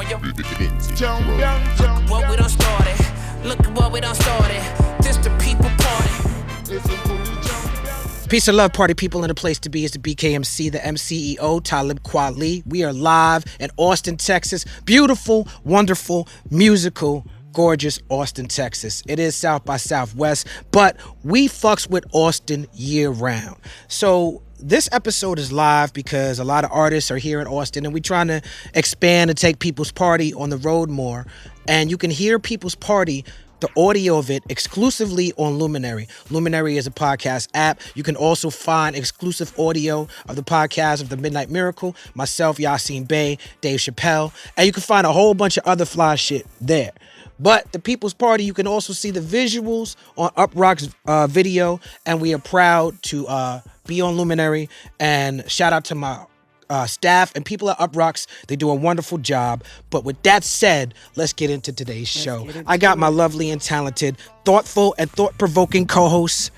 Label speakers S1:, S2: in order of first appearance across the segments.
S1: What we done started. Look at what we done started. This the people party.
S2: Peace and love, party people, and the place to be is the BKMC, the MCEO, Talib Kweli. We are live in Austin, Texas. Beautiful, wonderful, musical, gorgeous Austin, Texas. It is South by Southwest, but we fucks with Austin year round. So this episode is live because a lot of artists are here in Austin and we're trying to expand and take People's Party on the road more. And you can hear People's Party, the audio of it, exclusively on Luminary. Luminary is a podcast app. You can also find exclusive audio of the podcast of The Midnight Miracle, myself, Yasin Bey, Dave Chappelle, and you can find a whole bunch of other fly shit there. But the People's Party, you can also see the visuals on UPROXX video, and we are proud to be on Luminary. And shout out to my staff and people at UPROXX. They do a wonderful job. But with that said, let's get into today's show. I got my lovely and talented, thoughtful and thought-provoking co-host,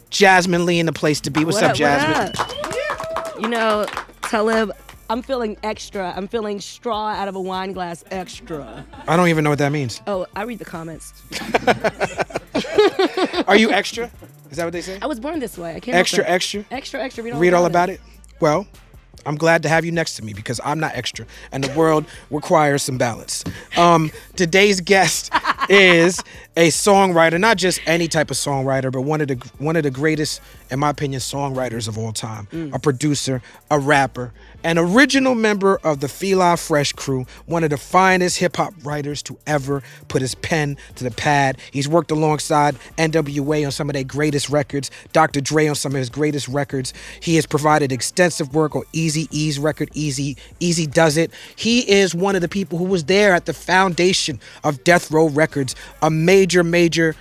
S2: Jasmin Leigh, in the place to be. What's up, Jasmin?
S3: What up? You know, Talib, I'm feeling extra. I'm feeling straw out of a wine glass extra.
S2: I don't even know what that means.
S3: Oh, I read the comments.
S2: Are you extra? Is that what they say?
S3: I was born this way. I can't
S2: Extra,
S3: help it.
S2: extra?
S3: Extra, extra.
S2: Read all about it? Well, I'm glad to have you next to me because I'm not extra and the world requires some balance. Today's guest is a songwriter, not just any type of songwriter, but one of the greatest, in my opinion, songwriters of all time. A producer, a rapper, an original member of the Fila Fresh Crew, one of the finest hip-hop writers to ever put his pen to the pad. He's worked alongside N.W.A on some of their greatest records, Dr. Dre on some of his greatest records. He has provided extensive work on Eazy-E's record, Eazy Does It. He is one of the people who was there at the foundation of Death Row Records, a major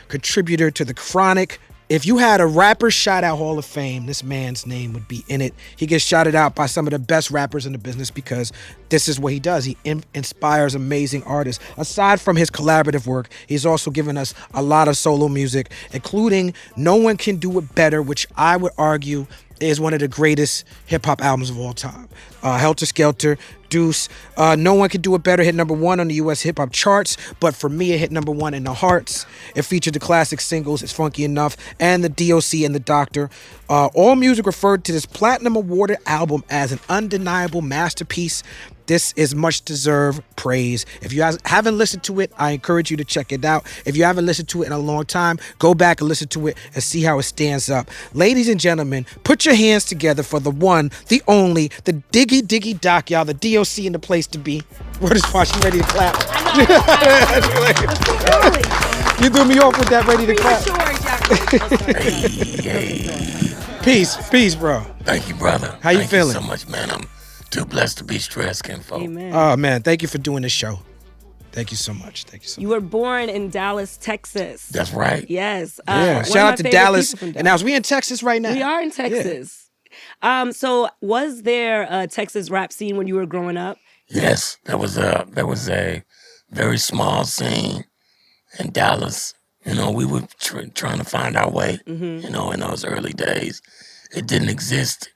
S2: contributor to the Chronic. If you had a rapper shout out Hall of Fame, this man's name would be in it. He gets shouted out by some of the best rappers in the business because this is what he does. He inspires amazing artists. Aside from his collaborative work, he's also given us a lot of solo music, including No One Can Do It Better, which I would argue is one of the greatest hip-hop albums of all time. Helter Skelter, Deuce, No One Can Do It Better hit #1 on the U.S. hip-hop charts, but for me, it hit #1 in the hearts. It featured the classic singles, It's Funky Enough, and the D.O.C. and the Doctor. All Music referred to this platinum awarded album as an undeniable masterpiece. This is much deserved praise. If you haven't listened to it, I encourage you to check it out. If you haven't listened to it in a long time, go back and listen to it and see how it stands up. Ladies and gentlemen, put your hands together for the one, the only, the Diggy Doc, y'all, the D.O.C. in the place to be. Word is Fosh, you ready to clap? You threw me off with that ready to clap. Peace, bro.
S4: Thank you, brother.
S2: How you feeling?
S4: Thank you so much, man. I'm too blessed to be stressed, kinfolk.
S3: Amen.
S2: Oh, man, thank you for doing this show. Thank you so much.
S3: You were born in Dallas, Texas.
S4: That's right.
S3: Yes.
S2: Yeah. Shout out to Dallas. And now, we in Texas right now.
S3: We are in Texas. Yeah. So was there a Texas rap scene when you were growing up?
S4: Yes, there was a very small scene in Dallas. You know, we were trying to find our way, you know, in those early days. It didn't exist.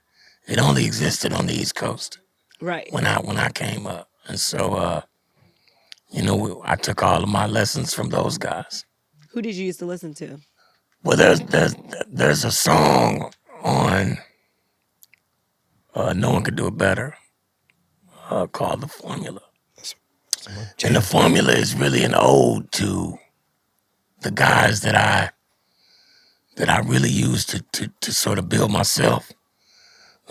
S4: It only existed on the East Coast.
S3: Right.
S4: When I came up. And so, you know, I took all of my lessons from those guys.
S3: Who did you used to listen to?
S4: Well, there's a song on No One Could Do It Better called The Formula. And The Formula is really an ode to the guys that I really used to sort of build myself.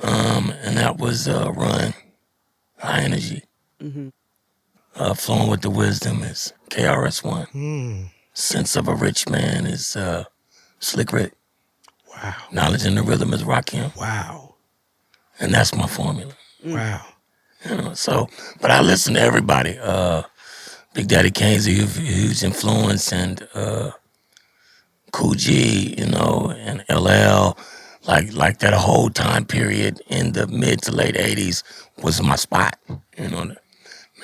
S4: And that was RUN, High Energy. Flowing with the Wisdom is KRS-One. Sense of a Rich Man is Slick Rick.
S2: Wow.
S4: Knowledge in the Rhythm is Rakim.
S2: Wow.
S4: And that's my formula.
S2: Wow.
S4: You know, so, but I listen to everybody. Big Daddy Kane's a huge influence, and Cool G, you know, and LL. Like that whole time period in the mid to late 80s was my spot, you know.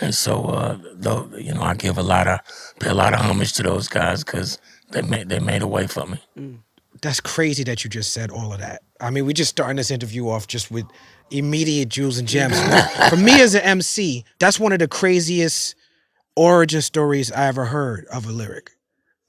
S4: And so, though, you know, I pay a lot of homage to those guys because they made a way for me.
S2: That's crazy that you just said all of that. I mean, we just starting this interview off just with immediate jewels and gems. For me as an MC, that's one of the craziest origin stories I ever heard of a lyric.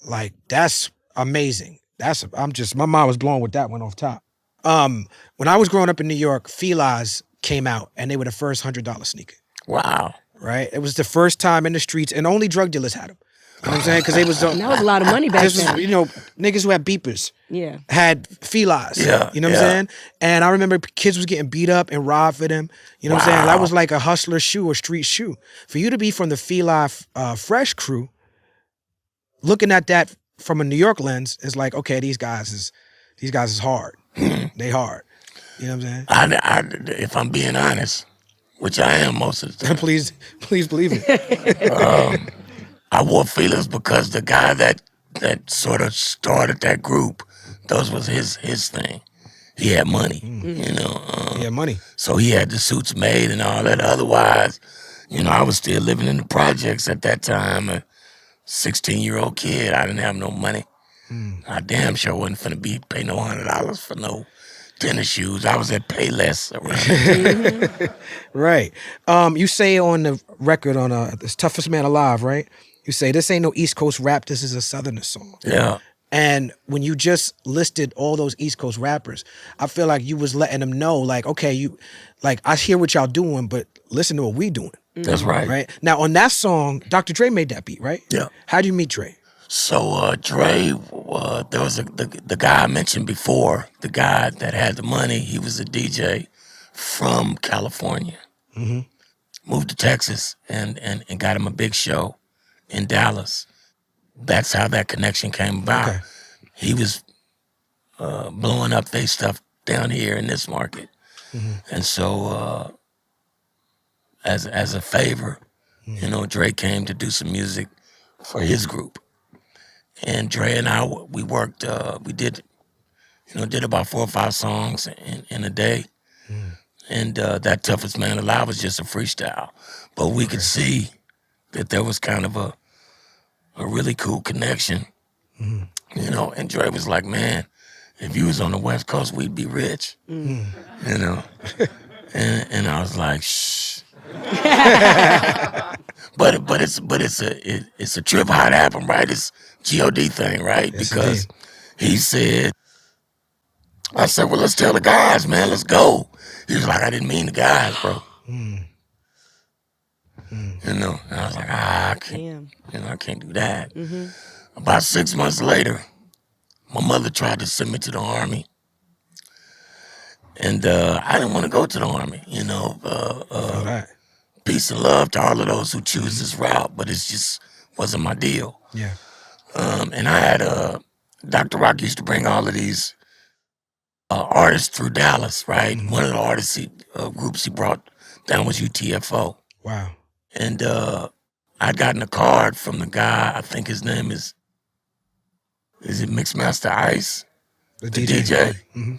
S2: Like, that's amazing. My mind was blown with that one off top. When I was growing up in New York, Fila's came out and they were the first $100 sneaker.
S4: Wow.
S2: Right? It was the first time in the streets and only drug dealers had them. You know what I'm saying? Because they was
S3: And that was a lot of money back
S2: this was,
S3: then.
S2: you know, niggas who had beepers
S3: Yeah.
S2: had Filas.
S4: Yeah,
S2: You know what I'm saying? And I remember kids was getting beat up and robbed for them. You know what I'm saying? That was like a hustler shoe or street shoe. For you to be from the Fila Fresh Crew, looking at that from a New York lens is like, okay, these guys is hard. They hard. You know what I'm saying?
S4: If I'm being honest, which I am most of the time,
S2: please believe it.
S4: I wore Filas because the guy that sort of started that group, those was his thing. He had money, you know.
S2: He had money.
S4: So he had the suits made and all that. Otherwise, you know, I was still living in the projects at that time. A 16-year-old kid, I didn't have no money. I damn sure wasn't finna pay no $100 for no tennis shoes. I was at Payless around.
S2: Right. You say on the record on this Toughest Man Alive, right? You say this ain't no East Coast rap, this is a Southerner song.
S4: Yeah.
S2: And when you just listed all those East Coast rappers, I feel like you was letting them know, like, okay, I hear what y'all doing, but listen to what we doing.
S4: That's right.
S2: Right? Now, on that song, Dr. Dre made that beat, right?
S4: Yeah.
S2: How'd you meet Dre?
S4: So Dre, there was the guy I mentioned before, the guy that had the money. He was a DJ from California. Moved to Texas and got him a big show in Dallas. That's how that connection came about.
S2: Okay.
S4: He was blowing up their stuff down here in this market. And so as a favor, you know, Dre came to do some music for his group. And Dre and I, we worked, we did about 4 or 5 songs in a day. And that Toughest Man Alive was just a freestyle. But we could see that there was kind of a really cool connection, you know. And Dre was like, man, if you was on the West Coast, we'd be rich, you know. And I was like, shh. but it's a trip how it happened, right? It's G.O.D. thing, right?
S2: Yes,
S4: because he said, I said, well, let's tell the guys, man, let's go. He was like, I didn't mean the guys, bro. You know, and I was like, I can't do that. About 6 months later, my mother tried to send me to the Army. And I didn't want to go to the Army, you know. Peace and love to all of those who choose this route, but it just wasn't my deal.
S2: Yeah.
S4: And I had, Dr. Rock used to bring all of these artists through Dallas, right? One of the artists groups he brought down was UTFO.
S2: Wow.
S4: And I'd gotten a card from the guy, I think his name is it Mixmaster Ice?
S2: The
S4: DJ.
S2: Mm-hmm.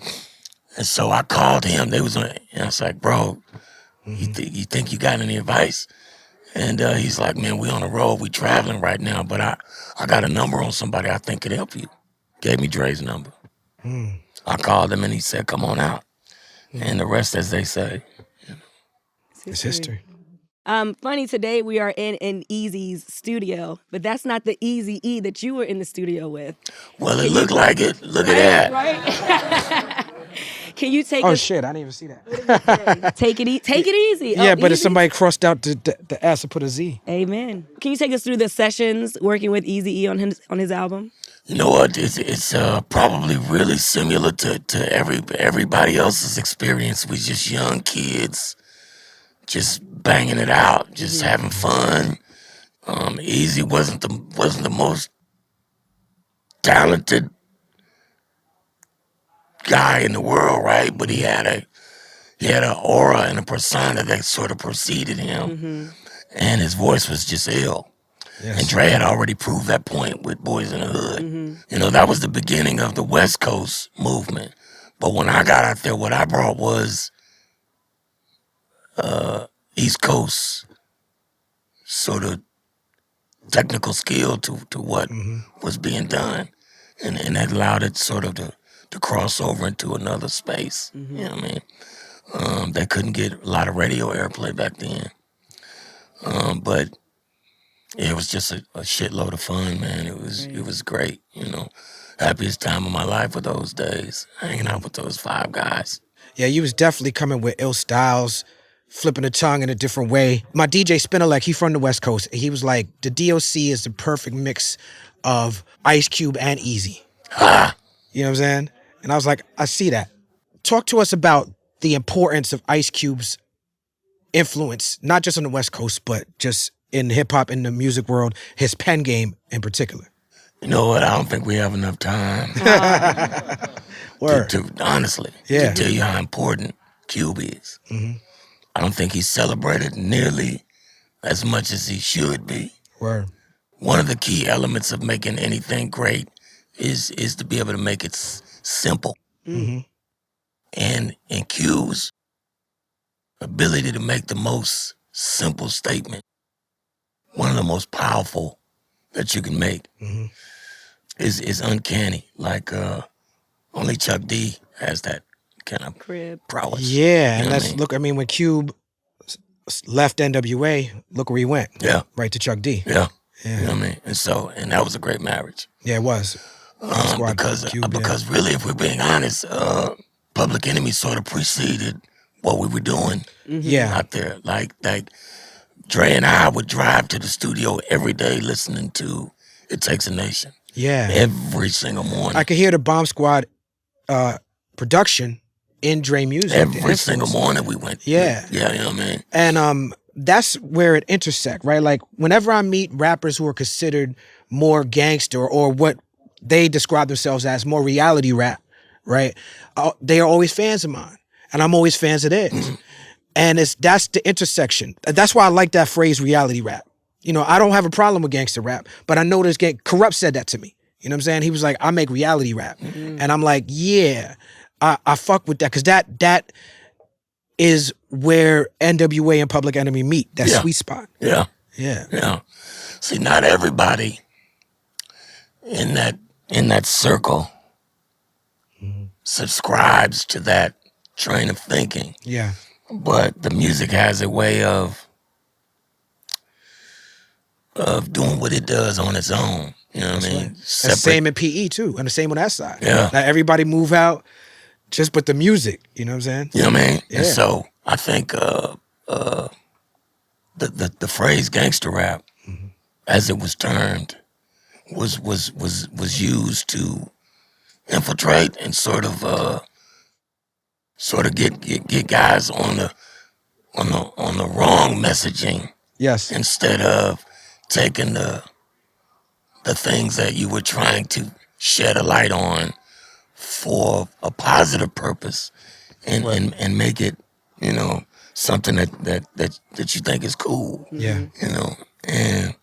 S4: And so I called him. They was on, and I was like, bro, you think you got any advice? And he's like, man, we on the road. We traveling right now, but I got a number on somebody I think could help you. Gave me Dre's number. I called him and he said, come on out. And the rest, as they say.
S2: It's history.
S3: Funny, today we are in Eazy's studio, but that's not the Eazy-E that you were in the studio with.
S4: Well, it looked like it. Look at that.
S3: Right? Can you take
S2: Oh,
S3: us?
S2: shit, I didn't even see that.
S3: Take it easy.
S2: Yeah, but if
S3: Easy.
S2: somebody crossed out the S and put a Z.
S3: Amen. Can you take us through the sessions working with Eazy-E on his album?
S4: You know what? It's probably really similar to everybody else's experience. We just young kids, just banging it out, just having fun. Eazy wasn't the most talented guy in the world, right? But he had an aura and a persona that sort of preceded him, and his voice was just ill.
S2: Yes.
S4: And Dre had already proved that point with Boys in the Hood. You know, that was the beginning of the West Coast movement. But when I got out there, what I brought was East Coast sort of technical skill to what was being done. And that allowed it sort of to cross over into another space. You know what I mean? They couldn't get a lot of radio airplay back then. But it was just a shitload of fun, man. It was great, you know. Happiest time of my life were those days, hanging out with those 5 guys.
S2: Yeah, you was definitely coming with ill styles, flipping the tongue in a different way. My DJ Spinelec, he from the West Coast. He was like, the D.O.C. is the perfect mix of Ice Cube and Eazy. You know what I'm saying? And I was like, I see that. Talk to us about the importance of Ice Cube's influence, not just on the West Coast, but just in hip-hop, in the music world, his pen game in particular.
S4: You know what? I don't think we have enough time
S2: Word.
S4: to honestly, to tell you how important Cube is.
S2: Mm-hmm.
S4: I don't think he's celebrated nearly as much as he should be.
S2: Word.
S4: One of the key elements of making anything great is to be able to make it simple.
S2: Mm-hmm.
S4: And Cube's ability to make the most simple statement, one of the most powerful that you can make, is uncanny. Like only Chuck D has that kind of prowess.
S2: Yeah,
S4: You
S2: and
S4: know what I mean?
S2: look, I mean, when Cube left N.W.A, look where he went.
S4: Yeah.
S2: Right to Chuck D.
S4: Yeah.
S2: Yeah.
S4: You know what I mean? And that was a great marriage.
S2: Yeah, it was.
S4: Because really, if we're being honest, Public Enemy sort of preceded what we were doing
S2: Yeah.
S4: out there. Like Dre and I would drive to the studio every day listening to It Takes a Nation.
S2: Yeah.
S4: Every single morning.
S2: I could hear the Bomb Squad production in Dre music.
S4: Every single morning we went.
S2: Yeah.
S4: Yeah, you know what I mean?
S2: And that's where it intersect, right? Like whenever I meet rappers who are considered more gangster or what they describe themselves as more reality rap, right? They are always fans of mine, and I'm always fans of theirs. And that's the intersection. That's why I like that phrase, reality rap. You know, I don't have a problem with gangster rap, but I know this Corrupt said that to me. You know what I'm saying? He was like, I make reality rap. And I'm like, yeah, I fuck with that, because that is where N.W.A and Public Enemy meet, that sweet spot.
S4: Yeah.
S2: Yeah.
S4: Yeah. See, not everybody in that circle subscribes to that train of thinking.
S2: Yeah.
S4: But the music has a way of doing what it does on its own. You know what I mean?
S2: And same in PE too, and the same on that side.
S4: Yeah.
S2: Now everybody move out, just but the music. You know what I'm saying?
S4: You know what I mean?
S2: Yeah.
S4: And so I think the phrase gangster rap, as it was termed, was used to infiltrate and sort of get guys on the wrong messaging.
S2: Yes.
S4: Instead of taking the things that you were trying to shed a light on for a positive purpose and make it, you know, something that you think is cool.
S2: Yeah.
S4: You know, and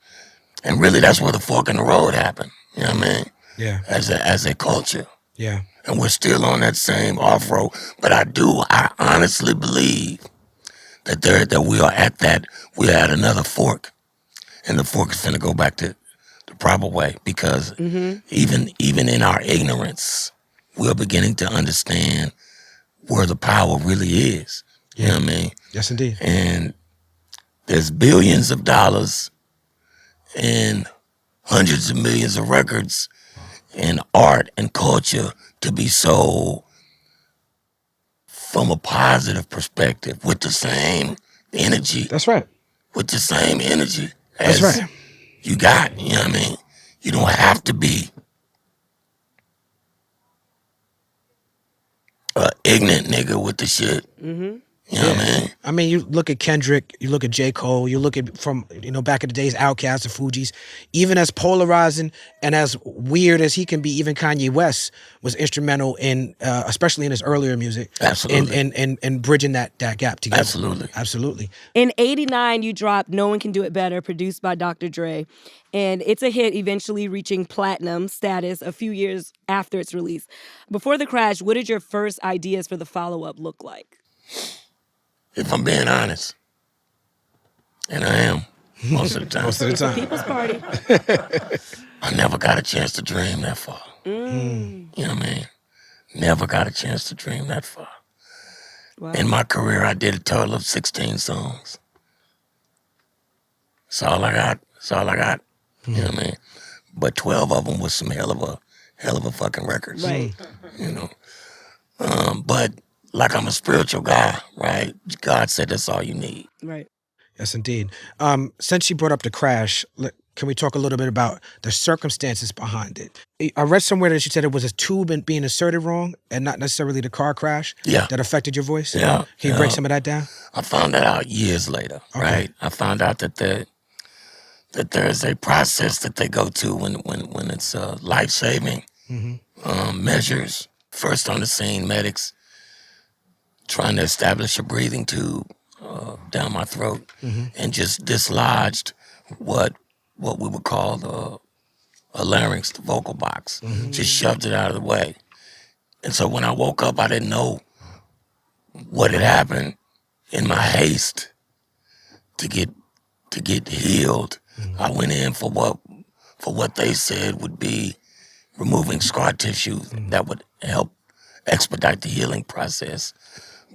S4: really that's where the fork in the road happened. You know what I mean?
S2: Yeah.
S4: As a culture.
S2: Yeah.
S4: And we're still on that same off-road. But I honestly believe that we are at another fork. And the fork is finna go back to the proper way. Because even in our ignorance, we're beginning to understand where the power really is. You know what I mean?
S2: Yes, indeed.
S4: And there's billions of dollars and hundreds of millions of records and art and culture to be sold from a positive perspective with the same energy.
S2: That's right.
S4: With the same energy as
S2: That's right.
S4: you got. You know what I mean? You don't have to be an ignorant nigga with the shit. You know what I mean?
S2: I mean, you look at Kendrick, you look at J. Cole, you look at from, back in the days, Outkast, the Fugees. Even as polarizing and as weird as he can be, even Kanye West was instrumental in, especially in his earlier music.
S4: Absolutely.
S2: In bridging that gap together.
S4: Absolutely.
S2: Absolutely.
S3: In '89, you dropped No One Can Do It Better, produced by Dr. Dre. And it's a hit, eventually reaching platinum status a few years after its release. Before the crash, what did your first ideas for the follow-up look like?
S4: If I'm being honest, and I am most of the time.
S2: Most of the time.
S3: People's Party.
S4: I never got a chance to dream that far. You know what I mean? Never got a chance to dream that far.
S3: Wow.
S4: In my career, I did a total of 16 songs. That's all I got. That's all I got. You know what I mean? But 12 of them was some hell of a fucking records.
S3: Right.
S4: You know? But like I'm a spiritual guy, right? God said that's all you need.
S3: Right.
S2: Yes, indeed. Since you brought up the crash, can we talk a little bit about the circumstances behind it? I read somewhere that you said it was a tube being inserted wrong and not necessarily the car crash that affected your voice?
S4: Yeah.
S2: Can you break some of that down?
S4: I found that out years later, right? I found out that there's a process that they go to when it's life-saving measures. First on the scene, medics trying to establish a breathing tube down my throat and just dislodged what we would call a larynx, the vocal box. Just shoved it out of the way. And so when I woke up, I didn't know what had happened. In my haste to get healed, I went in for what they said would be removing scar tissue that would help expedite the healing process.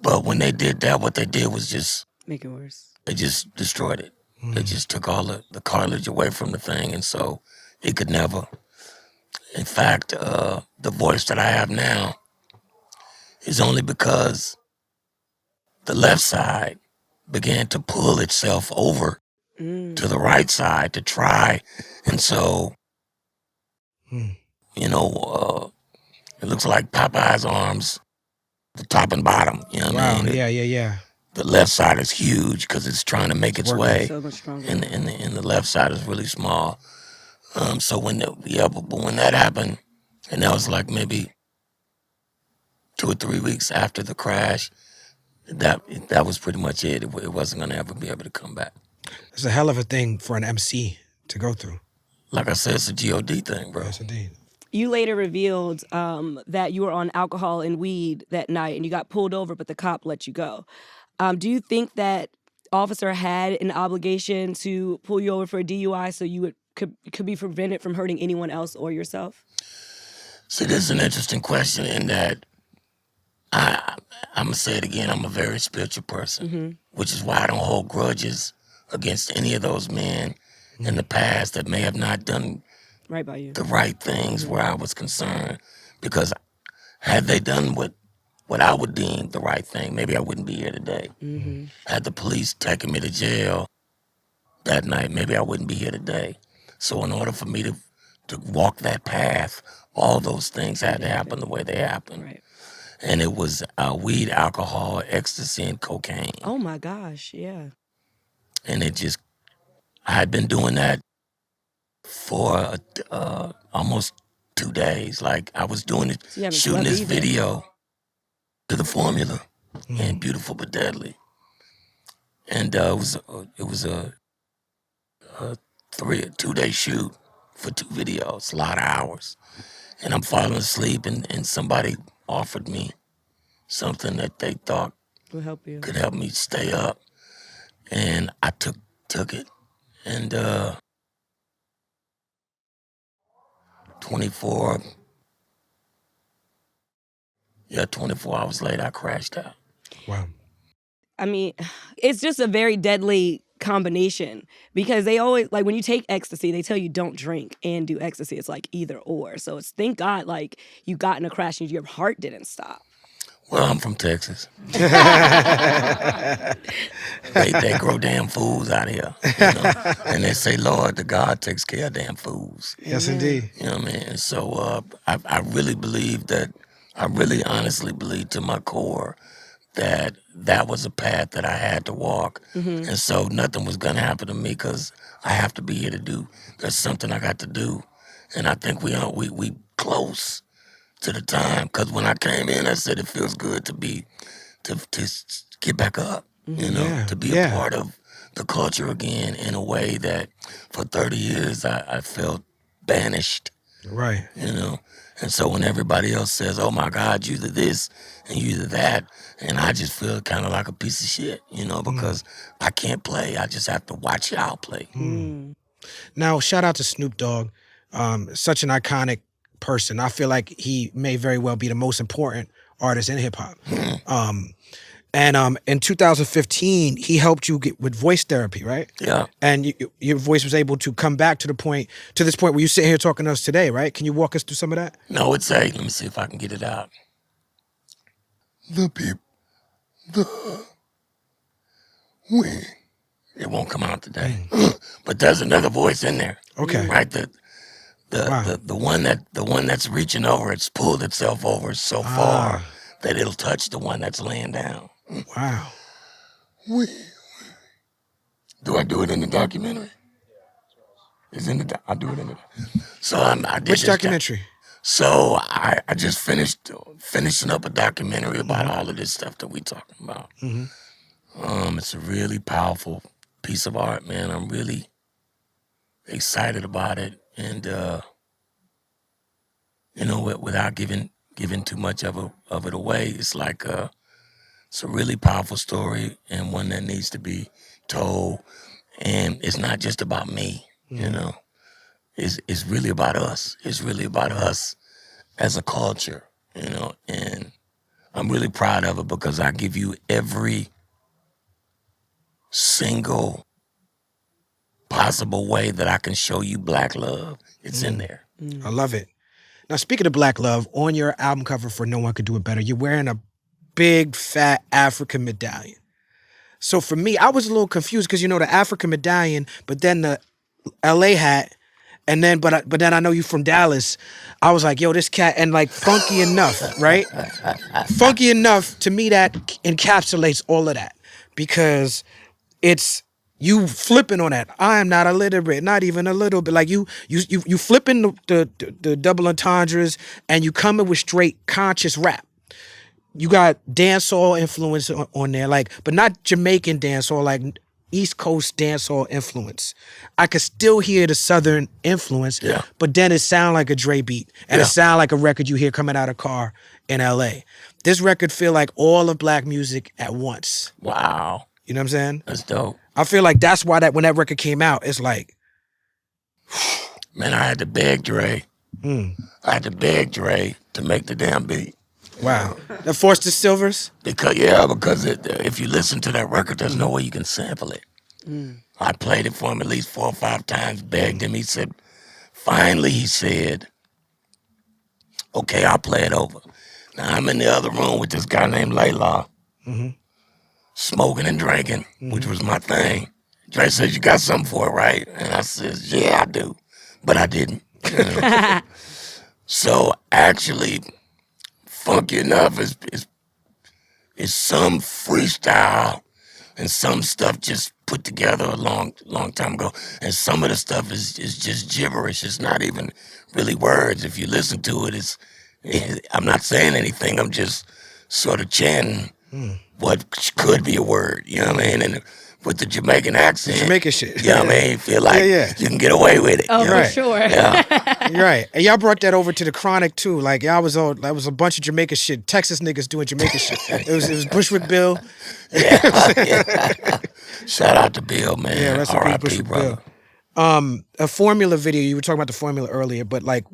S4: But when they did that, what they did was just
S3: make it worse.
S4: They just destroyed it. They just took all the cartilage away from the thing, and so it could never. In fact, the voice that I have now is only because the left side began to pull itself over to the right side to try. And so, you know, it looks like Popeye's arms, the top and bottom. You know what I mean?
S2: Yeah.
S4: The left side is huge because it's trying to make its way.
S3: So much stronger.
S4: And the left side is really small. So when that happened, and that was like maybe 2 or 3 weeks after the crash, that was pretty much it. It wasn't going to ever be able to come back.
S2: It's a hell of a thing for an MC to go through.
S4: Like I said, it's a G.O.D. thing, bro.
S2: Yes, indeed.
S3: You later revealed that you were on alcohol and weed that night and you got pulled over, but the cop let you go. Do you think that officer had an obligation to pull you over for a DUI so you could be prevented from hurting anyone else or yourself?
S4: See, this is an interesting question in that I'm going to say it again, I'm a very spiritual person, which is why I don't hold grudges against any of those men in the past that may have not done
S3: right by you,
S4: the right things where I was concerned. Because had they done what I would deem the right thing, maybe I wouldn't be here today. Had the police taken me to jail that night, maybe I wouldn't be here today. So in order for me to walk that path, all those things had to happen the way they happened.
S3: Right.
S4: And it was weed, alcohol, ecstasy, and cocaine.
S3: Oh my gosh, yeah.
S4: And I had been doing that for almost 2 days. Like I was doing it, shooting this video to the formula, and Beautiful but Deadly. And it was a 2-day shoot for 2 videos, a lot of hours. And I'm falling asleep, and somebody offered me something that they thought
S3: will help you,
S4: could help me stay up, and I took it, and 24 hours later, I crashed out.
S2: Wow.
S3: I mean, it's just a very deadly combination because they always, like when you take ecstasy, they tell you don't drink and do ecstasy. It's like either or. So it's thank God like you got in a crash and your heart didn't stop.
S4: Well, I'm from Texas. They grow damn fools out here, you know? And they say, Lord, the God takes care of damn fools.
S2: Yes, indeed.
S4: You know what I mean? So I really believe that, I really honestly believe to my core that was a path that I had to walk. And so nothing was going to happen to me because I have to be here to do. There's something I got to do. And I think we close to the time. Because when I came in, I said it feels good to get back up, you know, to be a part of the culture again in a way that for 30 years I felt banished.
S2: Right.
S4: You know? And so when everybody else says, oh my God, you the this and you the that, and I just feel kind of like a piece of shit, you know, because I can't play. I just have to watch y'all play.
S2: Now, shout out to Snoop Dogg. Such an iconic person. I feel like he may very well be the most important artist in hip hop. And in 2015, he helped you get with voice therapy, right?
S4: Yeah.
S2: And your voice was able to come back to this point where you sit here talking to us today, right? Can you walk us through some of that?
S4: No, it's a. Let me see if I can get it out. We. It won't come out today, but there's another voice in there.
S2: Okay.
S4: Right. The one that's reaching over. It's pulled itself over so far that it'll touch the one that's laying down.
S2: Wow.
S4: Do I do it in the documentary? It's in the. I do it in the. So I did
S2: Which
S4: this
S2: documentary?
S4: So I just finishing up a documentary about all of this stuff that we talking about. It's a really powerful piece of art, man. I'm really excited about it, and without giving too much of it away, it's like it's a really powerful story and one that needs to be told. And it's not just about me, you know. It's really about us. It's really about us as a culture, you know. And I'm really proud of it because I give you every single possible way that I can show you Black love. It's in there.
S2: I love it. Now, speaking of Black love, on your album cover for No One Could Do It Better, you're wearing a big, fat African medallion. So for me, I was a little confused because, the African medallion, but then the LA hat, and then, but then I know you from Dallas. I was like, yo, this cat, and like funky enough, right? Funky enough, to me, that encapsulates all of that because it's you flipping on that. I am not illiterate, not even a little bit. Like you flipping the double entendres, and you coming with straight conscious rap. You got dancehall influence on there, like, but not Jamaican dancehall, like East Coast dancehall influence. I could still hear the Southern influence, but then it sound like a Dre beat, and it sound like a record you hear coming out of a car in LA. This record feel like all of Black music at once.
S4: Wow.
S2: You know what I'm saying?
S4: That's dope.
S2: I feel like that's why when that record came out, it's like,
S4: man, I had to beg Dre. I had to beg Dre to make the damn beat.
S2: wow. The Forster Silvers?
S4: Because if you listen to that record, there's no way you can sample it. I played it for him at least 4 or 5 times, begged him. He said, finally, he said, okay, I'll play it over. Now, I'm in the other room with this guy named Layla, smoking and drinking, which was my thing. Dre says, you got something for it, right? And I says, yeah, I do. But I didn't. So, actually, funky enough is some freestyle and some stuff just put together a long time ago, and some of the stuff is just gibberish. It's not even really words. If you listen to it, I'm not saying anything. I'm just sort of chanting what could be a word. You know what I mean? And with the Jamaican accent,
S2: Jamaican shit.
S4: You know what I mean? Feel like you can get away with it.
S3: Oh,
S4: you know?
S3: for sure.
S4: Yeah.
S2: You're right. And y'all brought that over to the Chronic too. Like that was a bunch of Jamaican shit. Texas niggas doing Jamaican shit. It was Bushwick Bill.
S4: Shout out to Bill, man.
S2: Yeah, rest in peace,
S4: R.I.P.
S2: Bushwick
S4: brother.
S2: Bill. A Formula video. You were talking about the Formula earlier, but like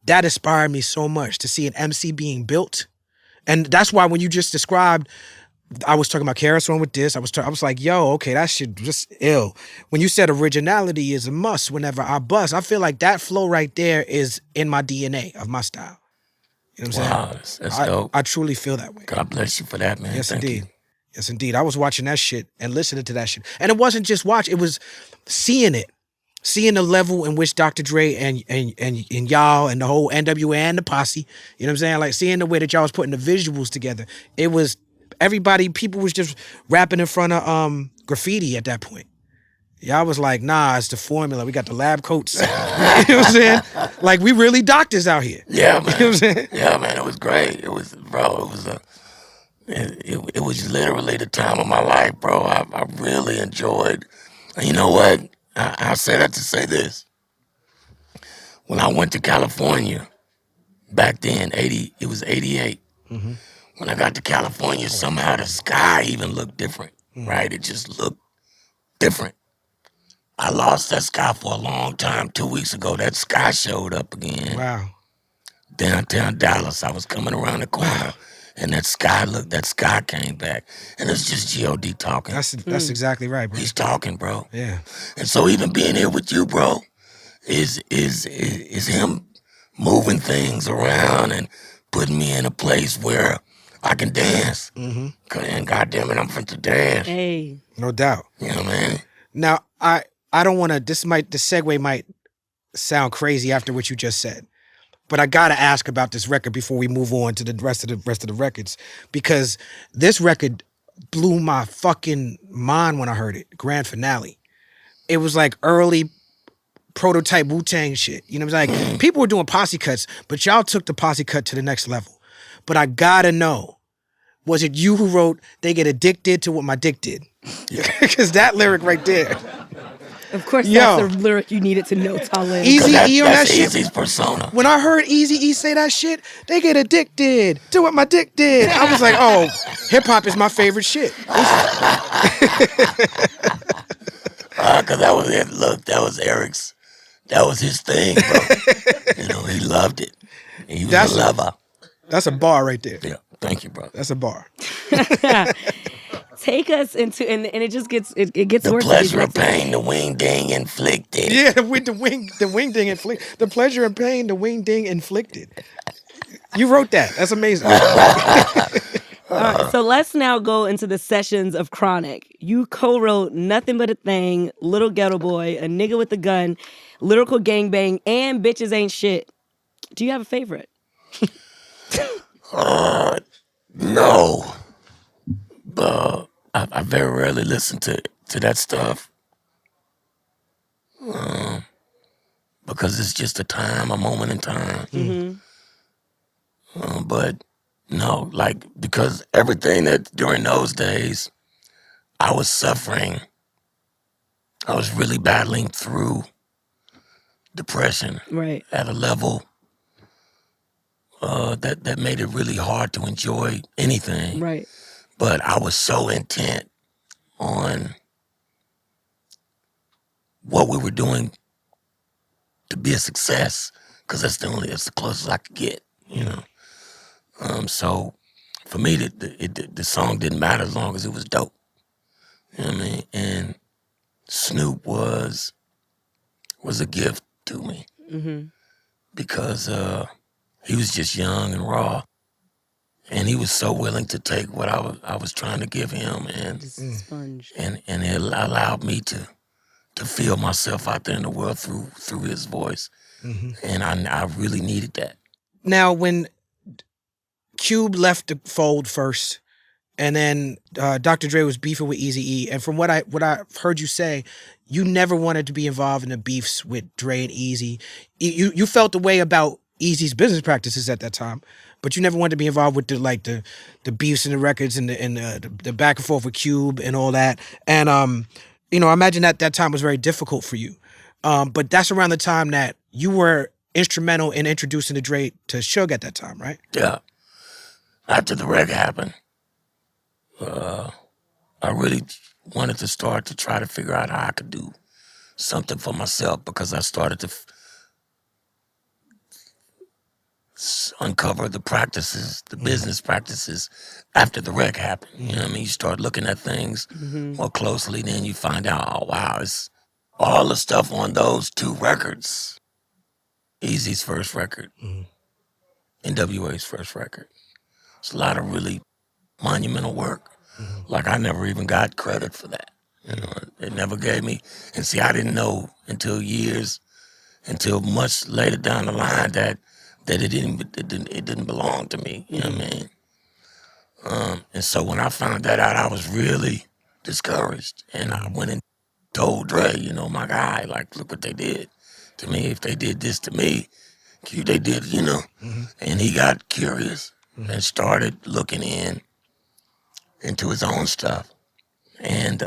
S2: that inspired me so much to see an MC being built, and that's why when you just described. I was talking about KRS-One with this. I was like, yo, okay, that shit just ill. When you said originality is a must whenever I bust, I feel like that flow right there is in my DNA of my style. You know what I'm saying?
S4: That's dope.
S2: I truly feel that way.
S4: God bless you for that, man.
S2: Yes,
S4: Thank
S2: indeed.
S4: you.
S2: Yes, indeed. I was watching that shit and listening to that shit. And it wasn't just watch, it was seeing it. Seeing the level in which Dr. Dre and y'all and the whole N.W.A. and the posse, you know what I'm saying? Like seeing the way that y'all was putting the visuals together. It was people was just rapping in front of graffiti at that point. Y'all was like, nah, it's the formula. We got the lab coats. You know what I'm saying? Like, we really doctors out here.
S4: Yeah, man.
S2: You know what I'm saying?
S4: Yeah, man, it was great. It was literally the time of my life, bro. I really enjoyed. And you know what? I say that to say this. When I went to California back then, it was 88. When I got to California, somehow the sky even looked different, right? It just looked different. I lost that sky for a long time. 2 weeks ago, that sky showed up again.
S2: Wow.
S4: Downtown Dallas, I was coming around the corner, And that sky came back. And it's just G.O.D. talking.
S2: That's exactly right, bro.
S4: He's talking, bro.
S2: Yeah.
S4: And so even being here with you, bro, is him moving things around and putting me in a place where I can dance.
S2: Mm-hmm.
S4: And goddamn it, I'm fit to dance.
S3: Hey.
S2: No doubt.
S4: You know what I mean?
S2: Now, I don't want to, the segue might sound crazy after what you just said, but I got to ask about this record before we move on to the rest of the records, because this record blew my fucking mind when I heard it, Grand Finale. It was like early prototype Wu-Tang shit. You know what I'm saying? Like, people were doing posse cuts, but y'all took the posse cut to the next level. But I gotta know, was it you who wrote, they get addicted to what my dick did? Because that lyric right there.
S3: Of course, that's the lyric you needed to know, Talib.
S2: Eazy-E on that shit.
S4: Eazy's persona.
S2: When I heard Eazy-E say that shit, they get addicted to what my dick did. I was like, oh, hip-hop is my favorite shit.
S4: Because that was it. Look, that was Eric's. That was his thing, bro. You know, he loved it. He was a lover.
S2: That's a bar right there.
S4: Yeah, thank you, bro.
S2: That's a bar.
S3: Take us into, and it just gets, it gets
S4: the
S3: worse.
S4: The pleasure of pain, the wing ding inflicted.
S2: Yeah, with the wing ding inflicted. The pleasure of pain, the wing ding inflicted. You wrote that. That's amazing.
S3: All right, so let's now go into the sessions of Chronic. You co-wrote Nothing But a Thing, Little Ghetto Boy, A Nigga with a Gun, Lyrical Gangbang, and Bitches Ain't Shit. Do you have a favorite?
S4: No. But I very rarely listen to that stuff. Because it's just a moment in time.
S3: Mm-hmm.
S4: But no, like, because everything that during those days I was suffering, I was really battling through depression,
S3: right,
S4: at a level that made it really hard to enjoy anything.
S3: Right.
S4: But I was so intent on what we were doing to be a success, because that's the closest I could get, you know. So for me, the song didn't matter as long as it was dope. You know what I mean? And Snoop was a gift to me.
S3: Mm-hmm.
S4: Because he was just young and raw, and he was so willing to take what I was trying to give him, and
S3: sponge.
S4: and it allowed me to feel myself out there in the world through his voice.
S2: Mm-hmm.
S4: And I really needed that.
S2: Now, when Cube left the fold first, and then Dr. Dre was beefing with Eazy-E, and from what I've heard you say, you never wanted to be involved in the beefs with Dre and Eazy. You felt the way about Eazy's business practices at that time, but you never wanted to be involved with the beefs and the records and the back and forth with Cube and all that. And I imagine that time was very difficult for you. But that's around the time that you were instrumental in introducing the Dre to Suge at that time, right?
S4: Yeah. After the wreck happened, I really wanted to start to try to figure out how I could do something for myself, because I started to uncover the practices, the business practices after the wreck happened. You know what I mean? You start looking at things more closely, then you find out, oh, wow, it's all the stuff on those two records. Eazy's first record, N.W.A.'s first record. It's a lot of really monumental work. Like, I never even got credit for that. You know, they never gave me. And see, I didn't know until much later down the line that it didn't belong to me. You know what I mean? And so when I found that out, I was really discouraged. And I went and told Dre, my guy, like, look what they did to me. If they did this to me, they did, And he got curious and started looking into his own stuff. And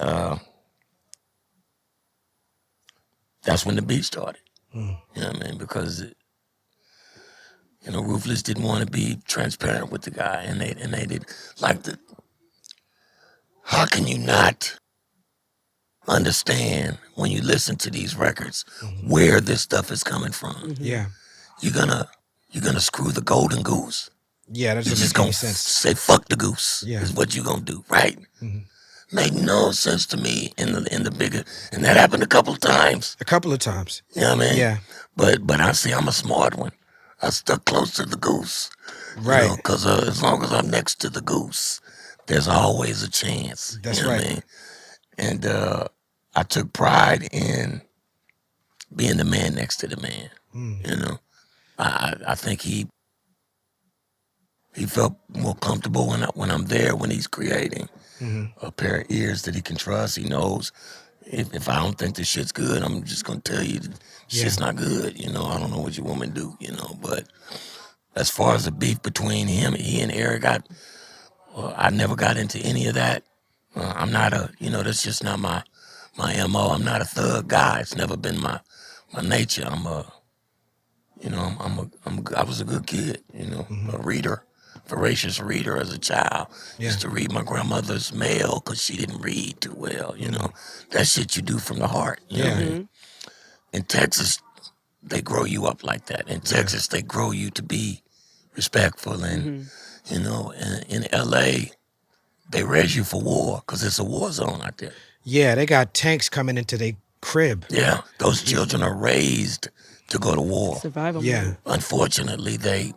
S4: that's when the beef started. You know what I mean? Because Ruthless didn't want to be transparent with the guy, and they did how can you not understand when you listen to these records where this stuff is coming from?
S2: Yeah.
S4: You're gonna screw the golden goose.
S2: Yeah, that
S4: You
S2: doesn't
S4: just
S2: make any
S4: gonna
S2: sense.
S4: say fuck the goose.
S2: Yeah.
S4: Is what you gonna do, right?
S2: Mm-hmm.
S4: Made no sense to me in the bigger, and that happened a couple of times.
S2: A couple of times.
S4: You know what I mean?
S2: Yeah.
S4: But I see I'm a smart one. I stuck close to the goose.
S2: Right.
S4: You know, because as long as I'm next to the goose, there's always a chance.
S2: That's
S4: you know
S2: right.
S4: What I mean? And I took pride in being the man next to the man. You know, I think he felt more comfortable when I'm there, when he's creating a pair of ears that he can trust. He knows if I don't think this shit's good, I'm just gonna tell you shit's not good. You know, I don't know what you want me to do. You know, but as far as the beef between he and Eric, I never got into any of that. I'm not that's just not my MO. I'm not a thug guy. It's never been my nature. I was a good kid, a reader, voracious reader as a child. Used to read my grandmother's mail because she didn't read too well, That shit you do from the heart, you know what I mean? In Texas, they grow you up like that. In Texas, they grow you to be respectful and, in L.A., they raise you for war because it's a war zone out there.
S2: Yeah, they got tanks coming into their crib.
S4: Yeah, those children are raised to go to war.
S3: Survival
S2: Yeah.
S3: mode.
S4: Unfortunately, their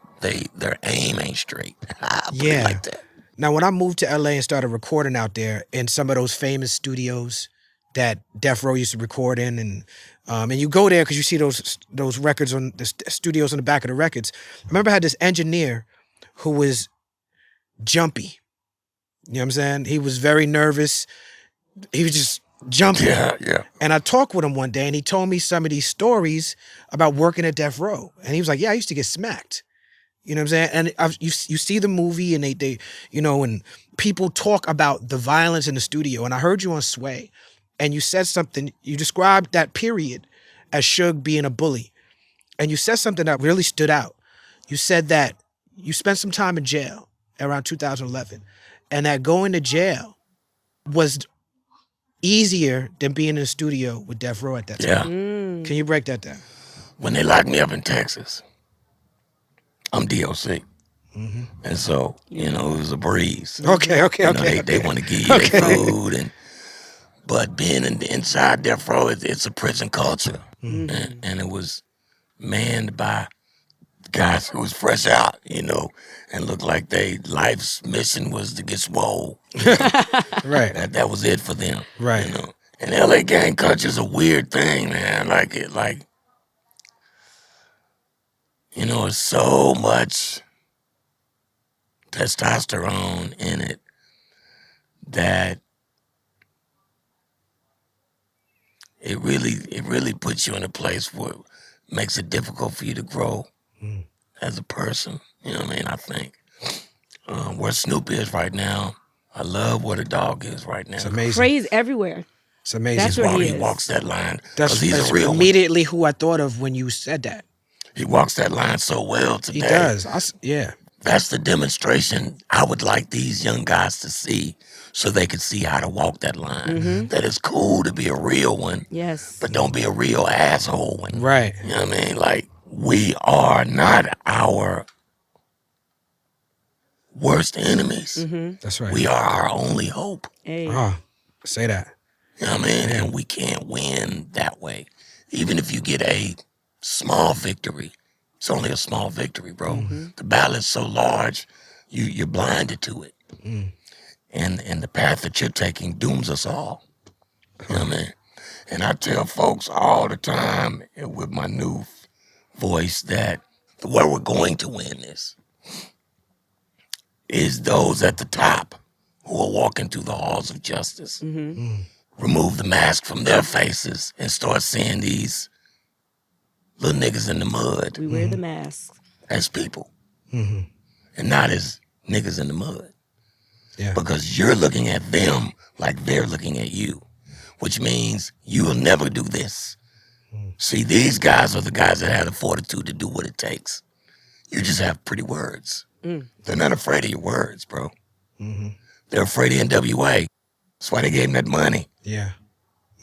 S4: aim ain't straight. Put
S2: Yeah.
S4: it like that.
S2: Now, when I moved to LA and started recording out there in some of those famous studios that Death Row used to record in, and you go there because you see those records on the studios on the back of the records. I remember I had this engineer who was jumpy. You know what I'm saying? He was very nervous. He was just jumping.
S4: Yeah.
S2: And I talked with him one day, and he told me some of these stories about working at Death Row. And he was like, yeah, I used to get smacked. You know what I'm saying? And you see the movie, and they and people talk about the violence in the studio. And I heard you on Sway, and you said something. You described that period as Suge being a bully. And you said something that really stood out. You said that you spent some time in jail around 2011, and that going to jail was easier than being in the studio with Death Row at that time.
S4: Yeah.
S2: Can you break that down?
S4: When they locked me up in Texas, I'm D.O.C. And so, it was a breeze.
S2: Okay.
S4: They want to give you their food. But being inside Death Row, it's a prison culture. And it was manned by guys who was fresh out, and looked like their life's mission was to get swole.
S2: Right.
S4: That was it for them.
S2: Right.
S4: And LA gang culture is a weird thing, man. It's so much testosterone in it that it really puts you in a place where it makes it difficult for you to grow as a person. You know what I mean? I think where Snoop is right now, I love where the dog is right now.
S2: It's amazing.
S3: Praise everywhere.
S2: It's amazing.
S3: That's where he
S4: He
S3: is.
S4: walks that line.
S2: That's
S4: he's a real one.
S2: immediately who I thought of when you said that.
S4: He walks that line so well today.
S2: He does. Yeah.
S4: That's the demonstration I would like these young guys to see so they could see how to walk that line. That it's cool to be a real one.
S3: Yes.
S4: But don't be a real asshole one.
S2: Right.
S4: You know what I mean? Like, we are not our worst enemies.
S2: That's right.
S4: We are our only hope.
S3: Hey.
S2: Say that.
S4: You know what I mean? And we can't win that way. Even if you get a small victory, it's only a small victory, bro. The battle is so large, you're blinded to it. And the path that you're taking dooms us all. You know what I mean? And I tell folks all the time with my new voice that the way we're going to win this is those at the top who are walking through the halls of justice. Remove the mask from their faces and start seeing these little niggas in the mud
S3: We wear the masks.
S4: as people and not as niggas in the mud.
S2: Yeah.
S4: Because you're looking at them like they're looking at you, which means you will never do this. See, these guys are the guys that have the fortitude to do what it takes. You just have pretty words. They're not afraid of your words, bro. They're afraid of N.W.A. That's why they gave him that money.
S2: Yeah.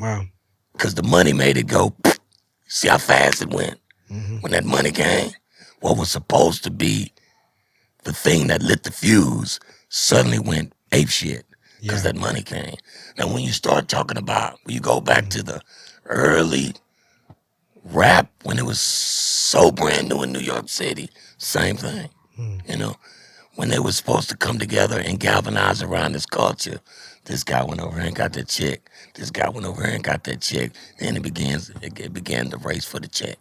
S2: Wow.
S4: Because the money made it go, see how fast it went. When that money came, what was supposed to be the thing that lit the fuse suddenly went ape shit because that money came. Now, when you start talking about, when you go back to the early rap, when it was so brand new in New York City, same thing, you know, when they were supposed to come together and galvanize around this culture. This guy went over here and got that chick. This guy went over here and got that chick. Then it began the race for the check.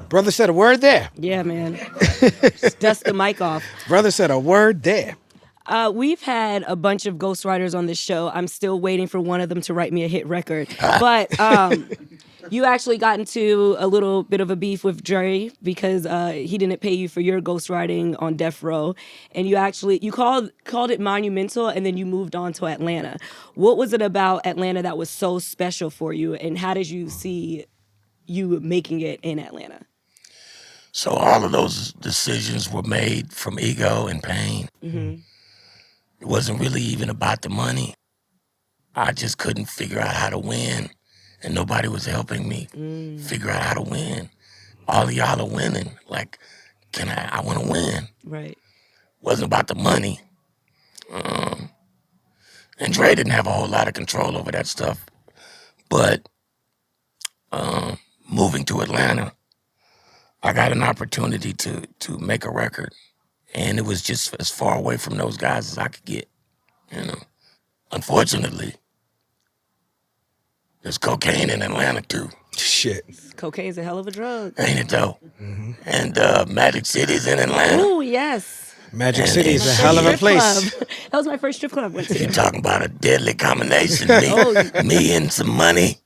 S2: Brother said a word there.
S3: Yeah, man. Dust the mic off.
S2: Brother said a word there.
S3: We've had a bunch of ghostwriters on this show. I'm still waiting for one of them to write me a hit record. But you actually got into a little bit of a beef with Dre because he didn't pay you for your ghostwriting on Death Row. And you called it monumental, and then you moved on to Atlanta. What was it about Atlanta that was so special for you, and how did you see you making it in Atlanta?
S4: So all of those decisions were made from ego and pain.
S3: Mm-hmm.
S4: It wasn't really even about the money. I just couldn't figure out how to win, and nobody was helping me figure out how to win. All of y'all are winning. Like, I want to win.
S3: Right.
S4: Wasn't about the money. And Dre didn't have a whole lot of control over that stuff. But moving to Atlanta, I got an opportunity to make a record, and it was just as far away from those guys as I could get, you know. Unfortunately, there's cocaine in Atlanta too.
S2: Shit.
S3: Cocaine's a hell of a drug.
S4: Ain't it though? Mm-hmm. And Magic City's in Atlanta.
S3: Oh, yes.
S2: Magic City is a hell of a place.
S3: That was my first strip club I went to.
S4: You're talking about a deadly combination. Me and some money.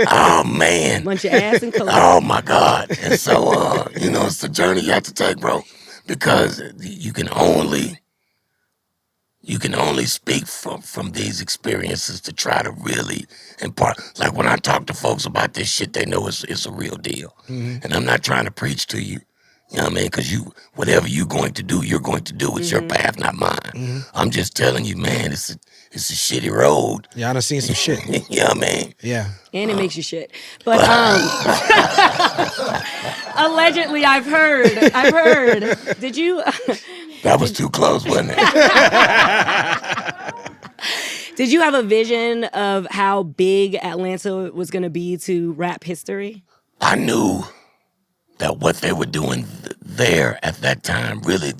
S4: Oh, man.
S3: Bunch of ass and coke.
S4: Oh, my God. And so, it's the journey you have to take, bro. Because you can only speak from these experiences to try to really impart. Like when I talk to folks about this shit, they know it's a real deal. Mm-hmm. And I'm not trying to preach to you. You know what I mean? Because whatever you're going to do, you're going to do. It's your path, not mine. Mm-hmm. I'm just telling you, man, it's a shitty road.
S2: Yeah, I done seen some shit.
S4: You know what I mean?
S2: Yeah.
S3: And it makes you shit. But allegedly, I've heard. Did you?
S4: That was too close, wasn't it?
S3: Did you have a vision of how big Atlanta was going to be to rap history?
S4: I knew that what they were doing there at that time, really,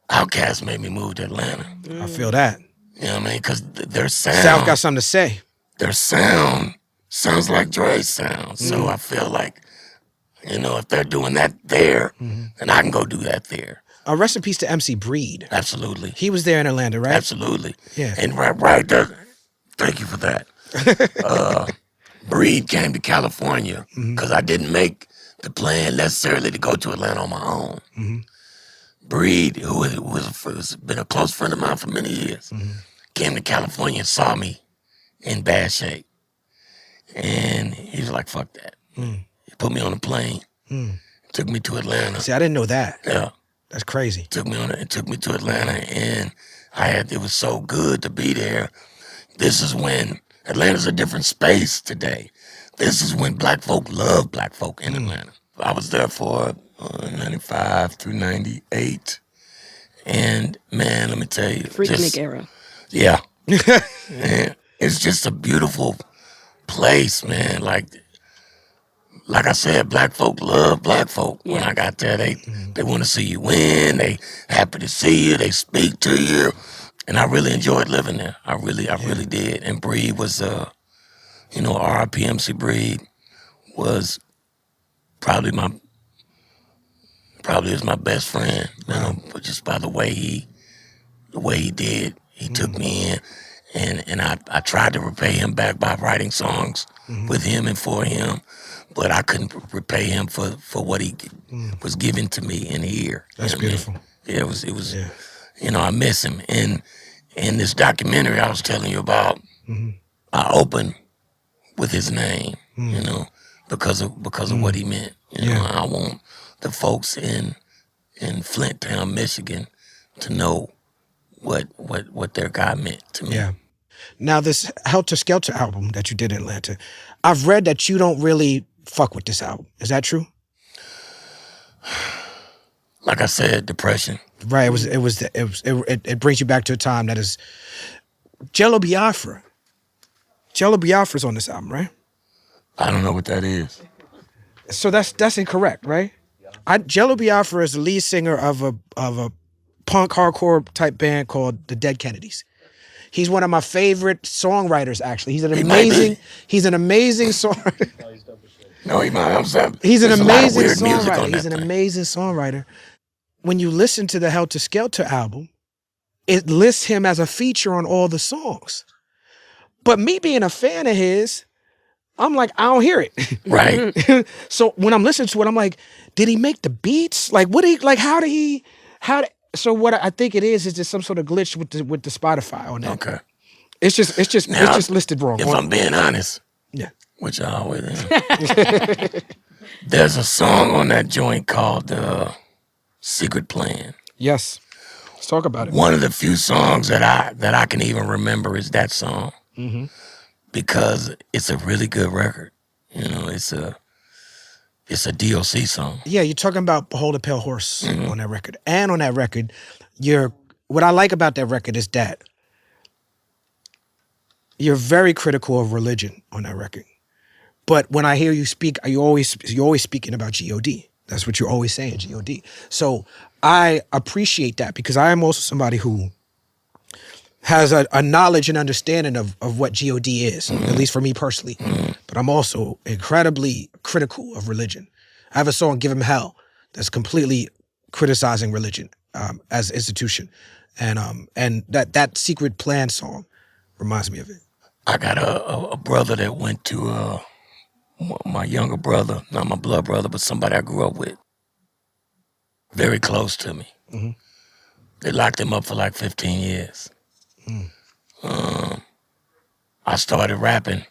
S4: Outkast made me move to Atlanta.
S2: I feel that.
S4: You know what I mean? Because their sound...
S2: South got something to say.
S4: Their sound sounds like Dre's sound. So I feel like, if they're doing that there, then I can go do that there.
S2: Rest in peace to MC Breed.
S4: Absolutely.
S2: He was there in Atlanta, right?
S4: Absolutely.
S2: Yeah.
S4: And right there, thank you for that. Breed came to California because I didn't make the plan necessarily to go to Atlanta on my own. Mm-hmm. Breed, who has been a close friend of mine for many years, came to California and saw me in bad shape. And he was like, fuck that. He put me on a plane, took me to Atlanta.
S2: See, I didn't know that.
S4: Yeah.
S2: That's crazy.
S4: Took me to Atlanta, and it was so good to be there. This is when Atlanta's a different space today. This is when black folk love black folk in Atlanta. I was there for 95 through 98. And man, let me tell you.
S3: Freaknik era.
S4: Yeah. Man, it's just a beautiful place, man. Like I said, black folk love black folk. Yeah. When I got there, they want to see you win. They happy to see you. They speak to you. And I really enjoyed living there. I really did. And Breed was, R.I.P. MC Breed was probably was my best friend. Just by the way he did. He took me in, and I tried to repay him back by writing songs with him and for him, but I couldn't repay him for what he was giving to me in here.
S2: That's beautiful.
S4: Yeah, it was. Yeah. I miss him. And in this documentary I was telling you about, I opened with his name, because of what he meant. I want the folks in Flint Town, Michigan, to know what their guy meant to me.
S2: Yeah. Now this Helter Skelter album that you did in Atlanta, I've read that you don't really fuck with this album. Is that true?
S4: like I said, depression.
S2: Right. It brings you back to a time that is Jello Biafra. Jello Biafra's on this album, right?
S4: I don't know what that is.
S2: So that's incorrect, right? Jello Biafra is the lead singer of a punk hardcore type band called the Dead Kennedys. He's one of my favorite songwriters. Actually, he's an amazing songwriter.
S4: No, he might.
S2: He's an
S4: There's a lot of
S2: amazing
S4: weird music
S2: songwriter.
S4: on
S2: He's
S4: that
S2: an
S4: thing.
S2: amazing songwriter. When you listen to the Helter Skelter album, it lists him as a feature on all the songs. But me being a fan of his, I'm like, I don't hear it.
S4: Right.
S2: So when I'm listening to it, I'm like, did he make the beats? Like, so what I think it is just some sort of glitch with the Spotify on that.
S4: Okay.
S2: It's just listed wrong.
S4: If I'm being honest,
S2: Yeah.
S4: which I always am, there's a song on that joint called Secret Plan.
S2: Yes. Let's talk about it.
S4: One of the few songs that I can even remember is that song.
S2: Mm-hmm.
S4: Because it's a really good record. You know, it's a D.O.C. song.
S2: Yeah, you're talking about Behold a Pale Horse on that record. And on that record, what I like about that record is that you're very critical of religion on that record. But when I hear you speak, you're always speaking about G.O.D. That's what you're always saying, G.O.D. So I appreciate that because I am also somebody who has a knowledge and understanding of what G.O.D. is, at least for me personally. But I'm also incredibly critical of religion. I have a song, Give Him Hell, that's completely criticizing religion as an institution. And that Secret Plan song reminds me of it.
S4: I got a brother that went to my younger brother, not my blood brother, but somebody I grew up with, very close to me.
S2: Mm-hmm.
S4: They locked him up for like 15 years. I started rapping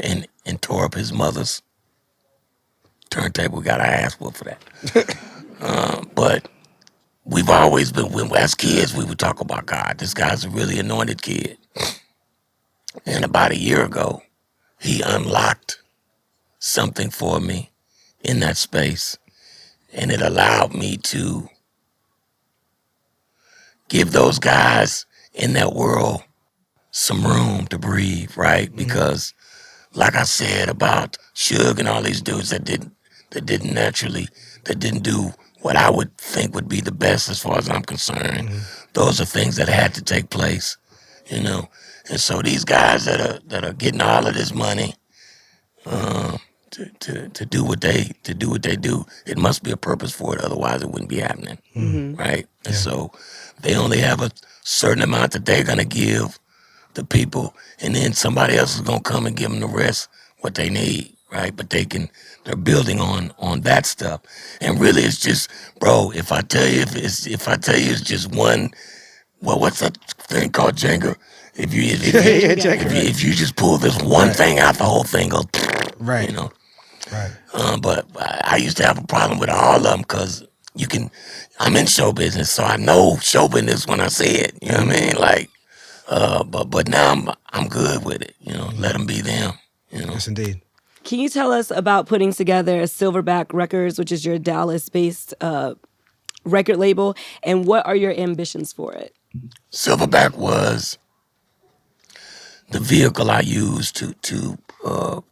S4: and tore up his mother's turntable. Got our ass whooped for that. But we've always been, as kids, we would talk about God. This guy's a really anointed kid. And about a year ago, he unlocked something for me in that space. And it allowed me to give those guys in that world some room to breathe, right? Because like I said about Suge and all these dudes that didn't do what I would think would be the best as far as I'm concerned. Those are things that had to take place, you know. And so these guys that are getting all of this money to do what they do, it must be a purpose for it. Otherwise, it wouldn't be happening, right? And so they only have a certain amount that they're gonna give the people, and then somebody else is gonna come and give them the rest what they need, right? But they're building on that stuff, and really it's just, bro. If I tell you it's just one, well, what's that thing called, Jenga? If you just pull this one thing out, the whole thing goes,
S2: Right.
S4: You know.
S2: Right.
S4: But I used to have a problem with all of them because I'm in show business, so I know show business when I see it. You know what I mean? Like, but now I'm good with it. You know, let them be them. You know.
S2: Yes, indeed.
S3: Can you tell us about putting together Silverback Records, which is your Dallas-based record label, and what are your ambitions for it?
S4: Silverback was the vehicle I used to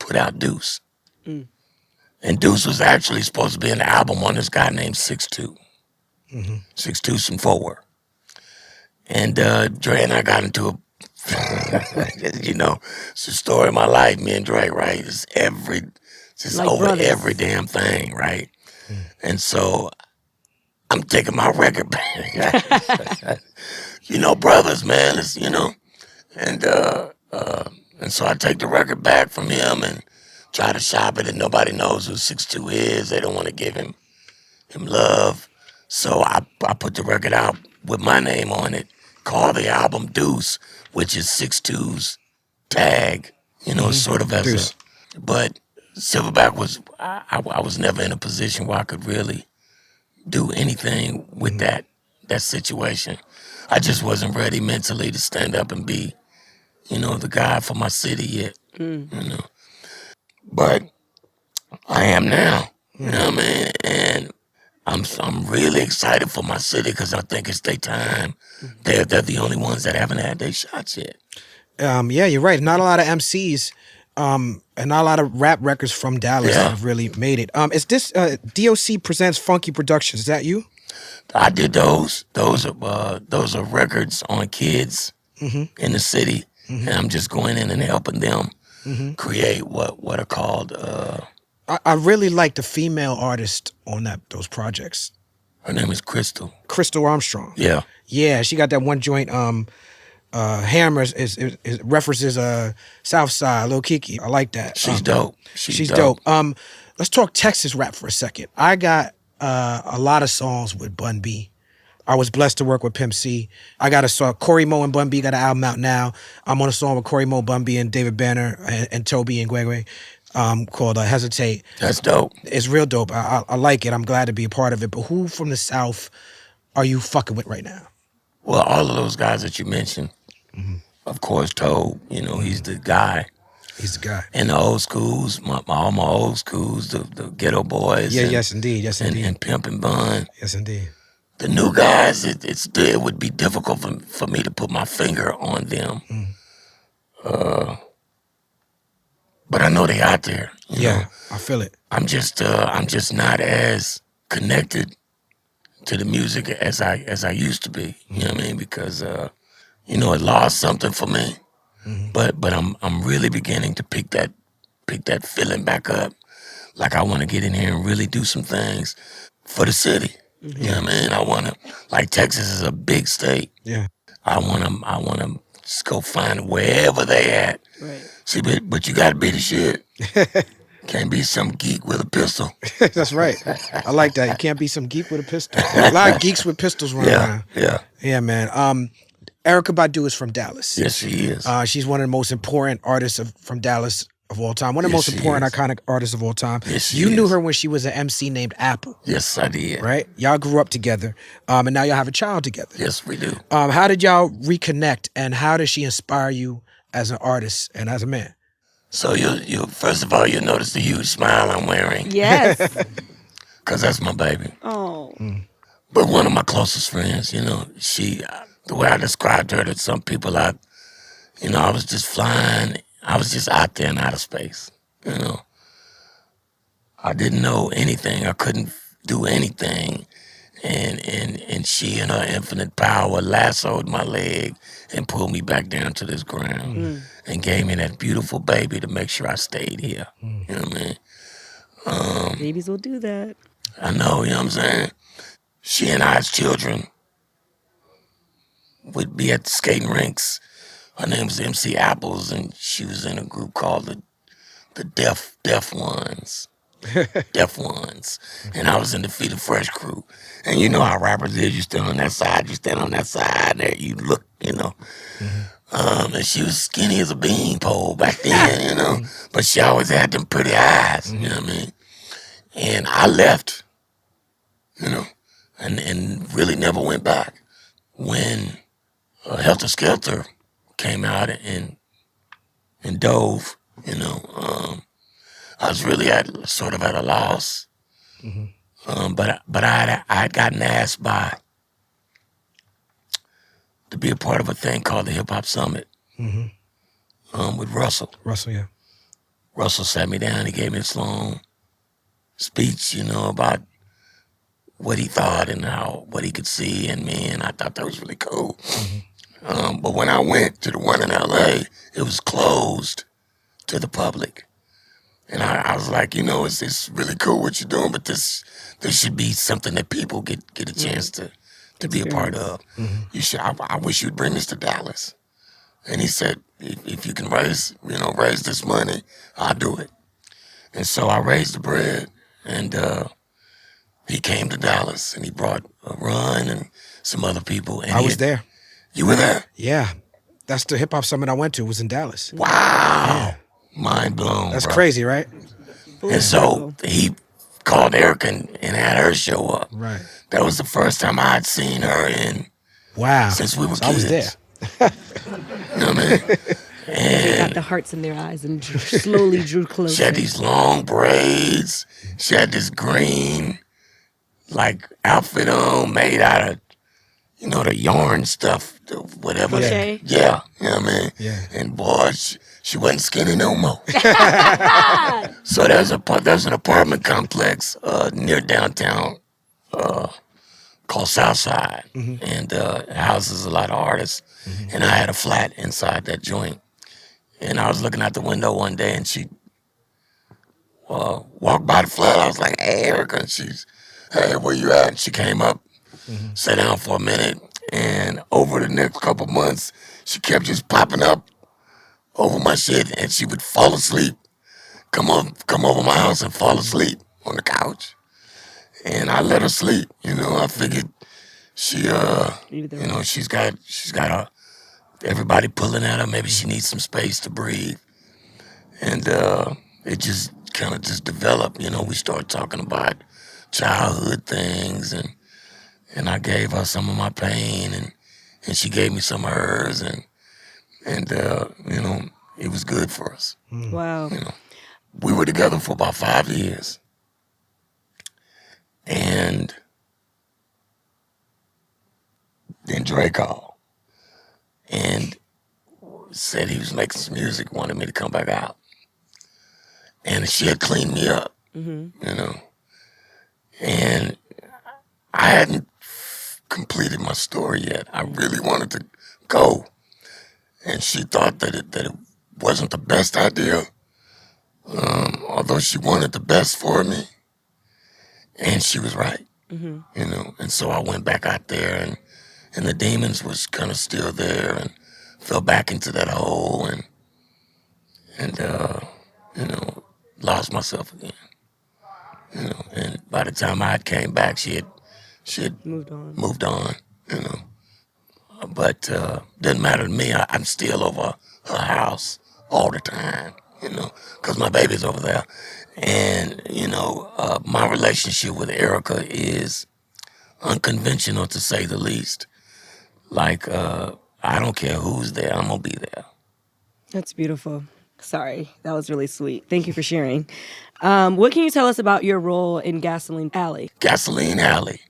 S4: put out Deuce. And Deuce was actually supposed to be an album on this guy named 6'2". 6'2" from Fort Worth. And Dre and I got into you know, it's the story of my life, me and Dre, right? It's like over brothers. Every damn thing, right? And so I'm taking my record back. You know, brothers, man, it's, you know. And so I take the record back from him and try to shop it, and nobody knows who 6'2" is. They don't want to give him love. So I put the record out with my name on it, called the album Deuce, which is 6'2's tag, you know, sort of as Deuce. But Silverback was, I was never in a position where I could really do anything with that situation. I just wasn't ready mentally to stand up and be, you know, the guy for my city yet, you know. But I am now, you know what I mean? And I'm really excited for my city because I think it's their time. They're the only ones that haven't had their shots yet.
S2: Yeah, you're right. Not a lot of MCs, and not a lot of rap records from Dallas that have really made it. Is this D.O.C. presents Funky Productions? Is that you?
S4: I did those. Those are records on kids in the city, and I'm just going in and helping them create what are called.
S2: I really like the female artist on those projects.
S4: Her name is Crystal.
S2: Crystal Armstrong.
S4: Yeah.
S2: Yeah, she got that one joint. Hammer is references South Side, Lil Kiki. I like that.
S4: She's dope.
S2: She's dope. Let's talk Texas rap for a second. I got a lot of songs with Bun B. I was blessed to work with Pimp C. I got a song, Corey Mo and Bun B got an album out now. I'm on a song with Corey Mo, Bun B, and David Banner, and Toby and Gwegwe, called Hesitate.
S4: That's dope.
S2: It's real dope. I like it. I'm glad to be a part of it. But who from the South are you fucking with right now?
S4: Well, all of those guys that you mentioned, of course, Tobe, he's the guy.
S2: He's the guy.
S4: And the old schools, all my old schools, the Ghetto Boys.
S2: Yeah, yes, indeed. Yes, indeed.
S4: And Pimp and Bun.
S2: Yes, indeed.
S4: The new guys, it would be difficult for me to put my finger on them. But I know they out there. You know?
S2: I feel it.
S4: I'm just not as connected to the music as I used to be. You know what I mean? Because it lost something for me. But I'm really beginning to pick that feeling back up. Like I want to get in here and really do some things for the city. You know what I mean? I want to, like Texas is a big state.
S2: Yeah.
S4: I want to just go find wherever they at.
S3: Right.
S4: See, but you got to be the shit. Can't be some geek with a pistol.
S2: That's right. I like that. You can't be some geek with a pistol. A lot of geeks with pistols running around. Yeah, man. Erykah Badu is from Dallas.
S4: Yes, she is.
S2: She's one of the most important artists from Dallas of all time. One of the most important, iconic artists of all time.
S4: Yes,
S2: you knew her when she was an MC named Apple.
S4: Yes, I did.
S2: Right? Y'all grew up together, and now y'all have a child together.
S4: Yes, we do.
S2: How did y'all reconnect, and how did she inspire you as an artist and as a man?
S4: So you first of all, you notice the huge smile I'm wearing.
S3: Yes.
S4: Because that's my baby.
S3: Oh.
S4: But one of my closest friends, she, the way I described her to some people, I was just flying. I was just out there in outer space, I didn't know anything. I couldn't do anything. And she, in her infinite power, lassoed my leg and pulled me back down to this ground and gave me that beautiful baby to make sure I stayed here. You know what I mean?
S3: Babies will do that.
S4: I know, you know what I'm saying? She and I's children would be at the skating rinks. Her name was MC Apples, and she was in a group called the Deaf Ones. Deaf Ones. And I was in the Fila Fresh Crew. And you know how rappers is, you stand on that side, you stand on that side, there you look, and she was skinny as a beanpole back then, But she always had them pretty eyes, you know what I mean? And I left, and really never went back. When Helter Skelter came out and dove, I was really sort of at a loss. But I had gotten asked to be a part of a thing called the Hip Hop Summit with Russell.
S2: Russell, yeah.
S4: Russell sat me down. He gave me this long speech, about what he thought and what he could see in me, and I thought that was really cool. But when I went to the one in L.A., it was closed to the public. And I was like, it's really cool what you're doing, but this should be something that people get a chance to be a part of. You should. I wish you'd bring this to Dallas. And he said, if you can raise this money, I'll do it. And so I raised the bread, and he came to Dallas, and he brought RUN and some other people. And
S2: I was there.
S4: You were there?
S2: Yeah. That's the hip hop summit I went to. It was in Dallas.
S4: Wow. Yeah. Mind blown.
S2: That's
S4: bro.
S2: crazy, right?
S4: And so he called Erykah and had her show up.
S2: Right.
S4: That was the first time I had seen her since we were kids.
S2: I was there.
S4: You know what I mean?
S3: They got the hearts in their eyes and slowly drew closer.
S4: She had these long braids. She had this green like outfit on made out of, you know, the yarn stuff, whatever.
S3: Crochet?
S4: Yeah, you know what I mean?
S2: Yeah.
S4: And boy, she wasn't skinny no more. So there's an apartment complex near downtown called Southside, and it houses a lot of artists. And I had a flat inside that joint. And I was looking out the window one day, and she walked by the flat. I was like, "Hey, Erykah," and she's, "Hey, where you at?" And she came up, sat down for a minute, and over the next couple months, she kept just popping up over my shit, and she would fall asleep, come over my house and fall asleep on the couch, and I let her sleep. You know, I figured she, you know, she's got everybody pulling at her. Maybe she needs some space to breathe, and it just kind of just developed. You know, we started talking about childhood things, and I gave her some of my pain, and she gave me some of hers, and you know, it was good for us.
S3: Wow.
S4: You know, we were together for about 5 years, and then Dre called and said he was making some music, wanted me to come back out, and she had cleaned me up, you know, and I hadn't completed my story yet. I really wanted to go, and she thought that it wasn't the best idea, although she wanted the best for me, and she was right, you know. And so I went back out there, and the demons was kind of still there, and fell back into that hole, and you know, lost myself again, you know. And by the time I came back, she had moved on, you know. But doesn't matter to me. I'm still over her house all the time, you know, because my baby's over there. And, you know, my relationship with Erykah is unconventional, to say the least. Like, I don't care who's there, I'm going to be there.
S3: That's beautiful. Sorry, that was really sweet. Thank you for sharing. What can you tell us about your role in Gasoline Alley?
S4: Gasoline Alley.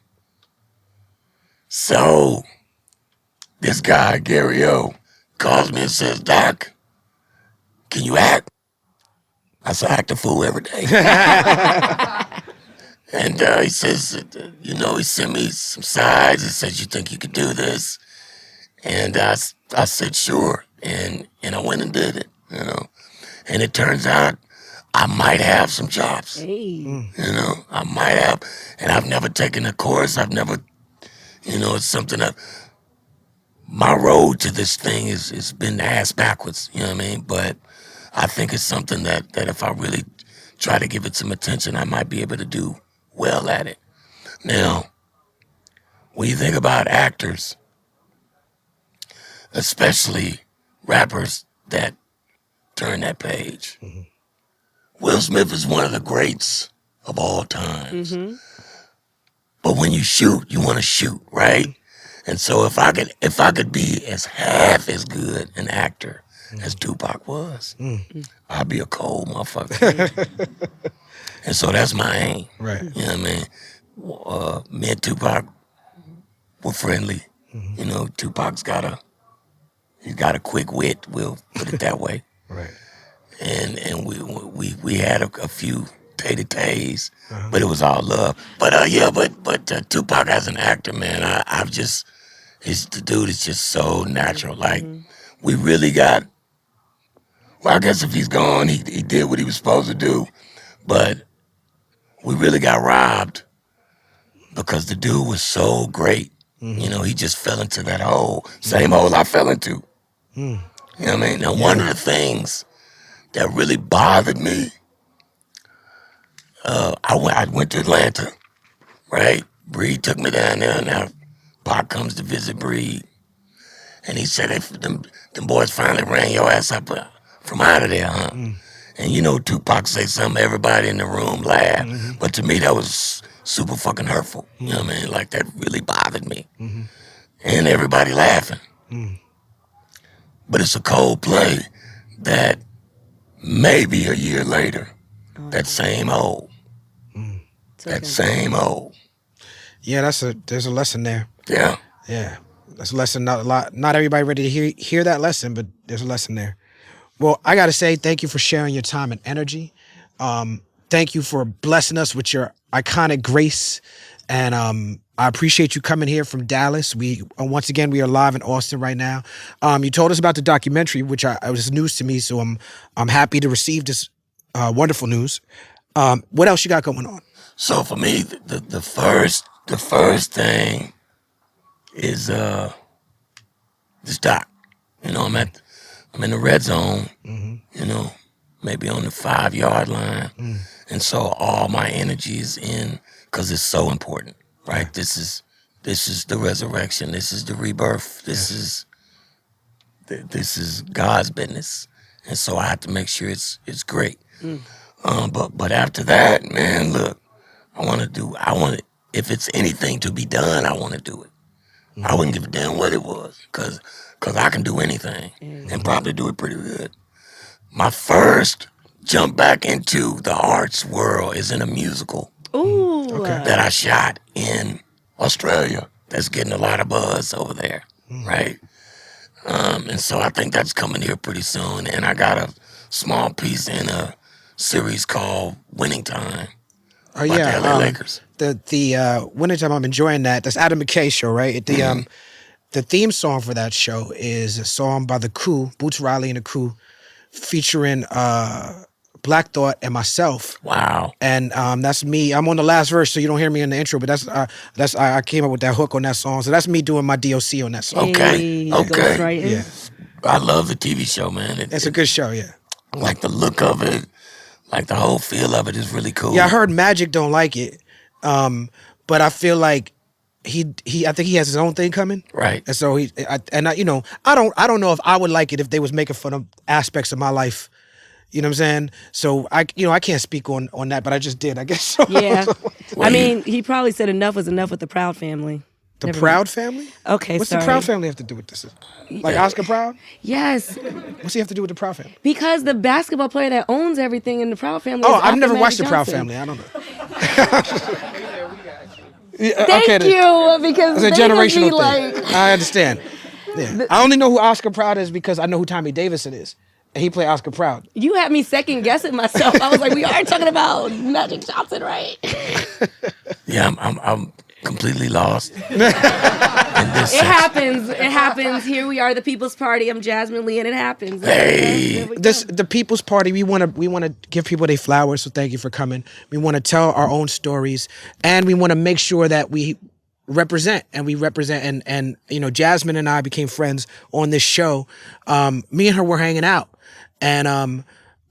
S4: So, this guy, Gary O, calls me and says, "Doc, can you act?" I say, "I act a fool every day." And he says, you know, he sent me some sides. He says, "You think you could do this?" And I said, "Sure." And I went and did it, you know. And it turns out I might have some chops.
S3: Hey.
S4: You know, I might have. And I've never taken a course. I've never, you know, it's something that my road to this thing is been ass backwards, you know what I mean? But I think it's something that if I really try to give it some attention, I might be able to do well at it. Now, when you think about actors, especially rappers that turn that page, Will Smith is one of the greats of all times. But when you shoot, you want to shoot, right? And so if I could be as half as good an actor as Tupac was, I'd be a cold motherfucker. And so that's my aim.
S2: Right.
S4: You know what I mean? Me and Tupac were friendly. You know, Tupac's got a quick wit, we'll put it that way.
S2: Right.
S4: And we had a few tay-to-tays, but it was all love. But but Tupac as an actor, man, the dude is just so natural. Like, we really got, well, I guess if he's gone, he did what he was supposed to do, but we really got robbed because the dude was so great. You know, he just fell into that hole, same hole I fell into. You know what I mean? Now, one of the things that really bothered me, I went to Atlanta, right? Breed took me down there. Now, Pac comes to visit Breed, and he said, "If them boys finally ran your ass up from out of there, huh?" And you know, Tupac say something, everybody in the room laughed. But to me, that was super fucking hurtful. You know what I mean? Like, that really bothered me. And everybody laughing. But it's a cold play that maybe a year later, that same hole,
S2: Yeah, there's a lesson there.
S4: Yeah.
S2: Yeah, that's a lesson. Not everybody ready to hear that lesson, but there's a lesson there. Well, I gotta say thank you for sharing your time and energy. Thank you for blessing us with your iconic grace, and I appreciate you coming here from Dallas. We once again we are live in Austin right now. You told us about the documentary, which was news to me, so I'm happy to receive this wonderful news. What else you got going on?
S4: So for me, the first thing is this doc. You know, I'm in the red zone. You know, maybe on the 5-yard line, and so all my energy is in because it's so important, right? Yeah. This is the resurrection. This is the rebirth. This is God's business, and so I have to make sure it's great. But after that, man, look, if it's anything to be done, I want to do it. I wouldn't give a damn what it was, cause I can do anything and probably do it pretty good. My first jump back into the arts world is in a musical that I shot in Australia. That's getting a lot of buzz over there, right? And so I think that's coming here pretty soon. And I got a small piece in a series called Winning Time.
S2: Oh yeah,
S4: the LA Lakers.
S2: The Winning Time. I'm enjoying that. That's Adam McKay's show, right? The theme song for that show is a song by the Crew, Boots Riley and the Crew, featuring Black Thought and myself.
S4: Wow.
S2: And that's me. I'm on the last verse, so you don't hear me in the intro. But I came up with that hook on that song. So that's me doing my D.O.C. on that song.
S4: Okay. Okay.
S3: Right in.
S2: Yeah.
S4: I love the TV show, man.
S2: It's a good show. Yeah.
S4: I like the look of it. Like the whole feel of it is really cool.
S2: Yeah, I heard Magic don't like it, but I feel like I think he has his own thing coming.
S4: Right.
S2: And so I don't know if I would like it if they was making fun of aspects of my life. You know what I'm saying? So I can't speak on that, but I just did, I guess. So.
S3: Yeah. I mean, he probably said enough was enough with the Proud family.
S2: The Proud family?
S3: Okay,
S2: What's
S3: sorry.
S2: the Proud family have to do with this? Like Oscar Proud?
S3: Yes.
S2: What's he have to do with the Proud family?
S3: Because the basketball player that owns everything in the Proud family
S2: Oh,
S3: is
S2: I've never
S3: Magic
S2: watched the Proud
S3: Johnson.
S2: family. I don't know.
S3: Thank you, because
S2: it's a
S3: they
S2: generational
S3: be
S2: thing.
S3: like...
S2: I understand. Yeah. I only know who Oscar Proud is because I know who Tommy Davidson is. And he played Oscar Proud.
S3: You had me second guessing myself. I was like, we are talking about Magic Johnson, right?
S4: Yeah, I'm completely lost.
S3: It happens. It happens. Here we are, the People's Party. I'm Jasmin Leigh, and it happens.
S4: Hey,
S2: the People's Party. We want to give people their flowers. So thank you for coming. We want to tell our own stories, and we want to make sure that we represent. And you know, Jasmine and I became friends on this show. Me and her were hanging out, and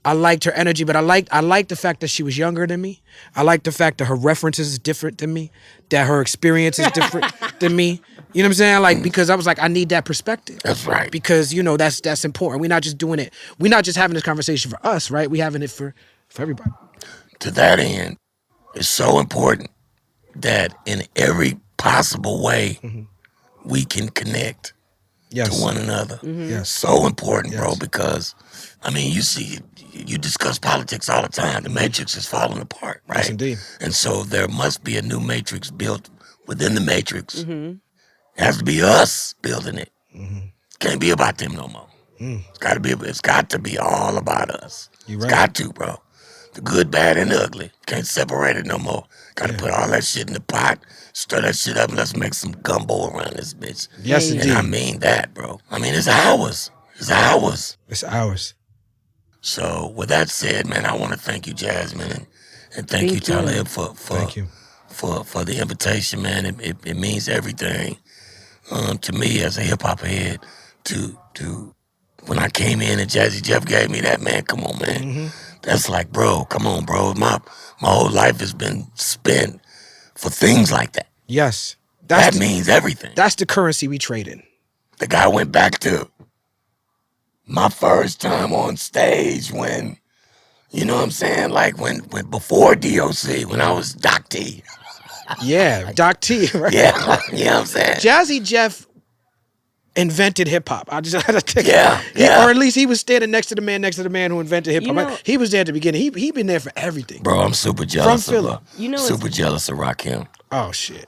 S2: I liked her energy, but I liked the fact that she was younger than me. I liked the fact that her references is different than me, that her experience is different than me. You know what I'm saying? Like, because I was like, I need that perspective.
S4: That's right.
S2: Because, you know, that's important. We're not just doing it. We're not just having this conversation for us, right? We're having it for everybody.
S4: To that end, it's so important that in every possible way we can connect to one another.
S2: Yes.
S4: So important, bro, because, I mean, you discuss politics all the time. The matrix is falling apart, right?
S2: Yes, indeed.
S4: And so there must be a new matrix built within the matrix. It has to be us building it. Can't be about them no more. It's got to be all about us.
S2: You're
S4: It's
S2: right.
S4: got to, bro. The good, bad, and the ugly. Can't separate it no more. Got to put all that shit in the pot, stir that shit up, and let's make some gumbo around this bitch.
S2: Yes,
S4: And
S2: indeed.
S4: I mean that, bro. I mean, it's ours. It's ours.
S2: It's ours.
S4: So with that said, man, I want to thank you, Jasmine, and thank you, Talib, for
S2: Thank you.
S4: for the invitation, man. It means everything to me as a hip hop head. To when I came in and Jazzy Jeff gave me that, man, come on, man. That's like, bro, come on, bro. My whole life has been spent for things like that.
S2: Yes.
S4: That means everything.
S2: That's the currency we trade in.
S4: The guy went back to my first time on stage when, you know what I'm saying? Like when before D.O.C, when I was Doc T.
S2: Yeah, Doc T, right?
S4: Yeah, you know what I'm saying?
S2: Jazzy Jeff invented hip hop. I just had to take
S4: Yeah.
S2: Or at least he was standing next to the man who invented hip hop.
S3: You know-
S2: He was there at the beginning. He been there for everything.
S4: Bro, I'm super jealous
S2: Philly.
S4: of
S3: You know
S4: super jealous of Rakim.
S2: Oh shit.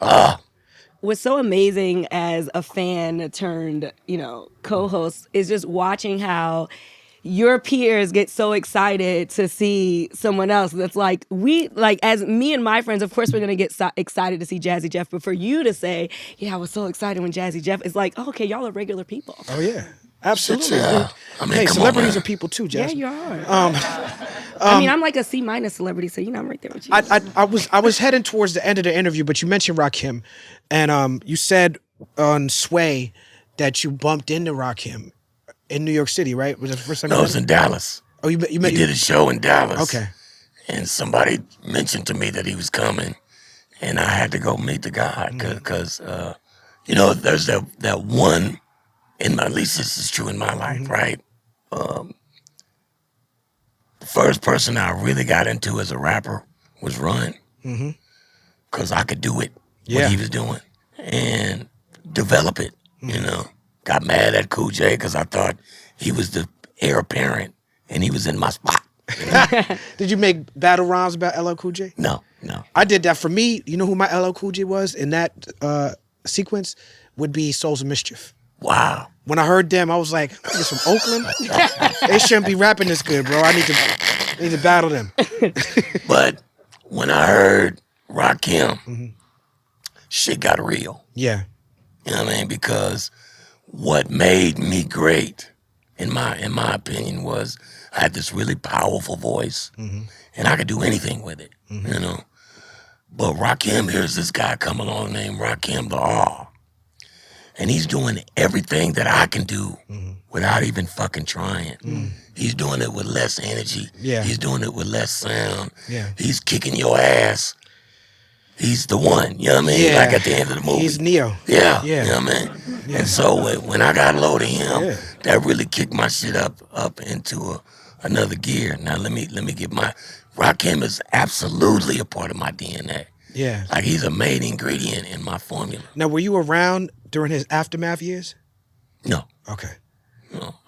S3: What's so amazing as a fan turned, co-host is just watching how your peers get so excited to see someone else that's like, as me and my friends, of course we're going to get excited to see Jazzy Jeff, but for you to say, yeah, I was so excited when Jazzy Jeff, is like, oh, okay, y'all are regular people.
S2: Oh yeah. Absolutely.
S4: Yeah. I mean,
S2: Hey,
S4: come
S2: celebrities
S4: on,
S2: are people too, Jazz.
S3: Yeah, you are. I mean, I'm like a C- celebrity, so I'm right there with you.
S2: I was heading towards the end of the interview, but you mentioned Rakim, and you said on Sway that you bumped into Rakim in New York City, right? Was that the first time?
S4: No, it was in Dallas.
S2: Oh, you
S4: We did a show in Dallas.
S2: Okay.
S4: And somebody mentioned to me that he was coming, and I had to go meet the guy because, there's that one, at least this is true in my life, right? The first person I really got into as a rapper was RUN, because I could do it, what he was doing, and develop it, Got mad at Cool J because I thought he was the heir apparent, and he was in my spot.
S2: Did you make battle rhymes about LL Cool J?
S4: No.
S2: I did that. For me, you know who my LL Cool J was in that sequence? Would be Souls of Mischief.
S4: Wow.
S2: When I heard them, I was like, niggas from Oakland? They shouldn't be rapping this good, bro. I need to battle them.
S4: But when I heard Rakim, shit got real.
S2: Yeah.
S4: You know what I mean? Because what made me great, in my opinion, was I had this really powerful voice, and I could do anything with it, But Rakim, here's this guy come along named Rakim the R, and he's doing everything that I can do without even fucking trying. He's doing it with less energy.
S2: Yeah.
S4: He's doing it with less sound.
S2: Yeah.
S4: He's kicking your ass. He's the one, you know what I mean?
S2: Yeah.
S4: Like at the end of the movie.
S2: He's Neo.
S4: Yeah,
S2: Yeah.
S4: you know what I mean? And so when I got low to him,
S2: Yeah.
S4: that really kicked my shit up into another gear. Now let me get Rakim is absolutely a part of my DNA.
S2: Yeah.
S4: Like he's a main ingredient in my formula.
S2: Now, were you around during his aftermath years?
S4: No,
S2: Okay.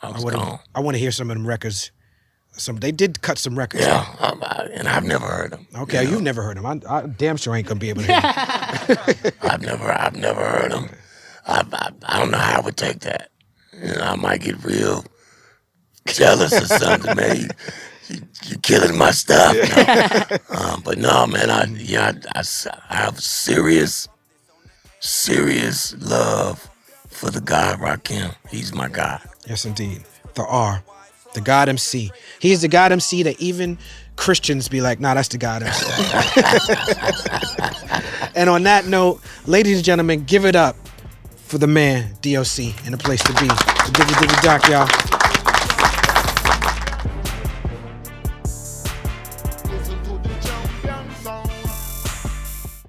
S4: I was gone.
S2: I want to hear some of them records. They did cut some records.
S4: Yeah, and I've never heard him.
S2: Okay, you've never heard him. I damn sure ain't gonna be able to hear him.
S4: I've never heard him. I don't know how I would take that. I might get real jealous or something, man. You're killing my stuff. But no, man, I have serious love for the guy Rakim. He's my guy.
S2: Yes, indeed. The R, the God MC. He's the God MC that even Christians be like, nah, that's the God MC. And on that note, ladies and gentlemen, give it up for the man, D.O.C, and a place to be. Diggy Diggy Doc, y'all.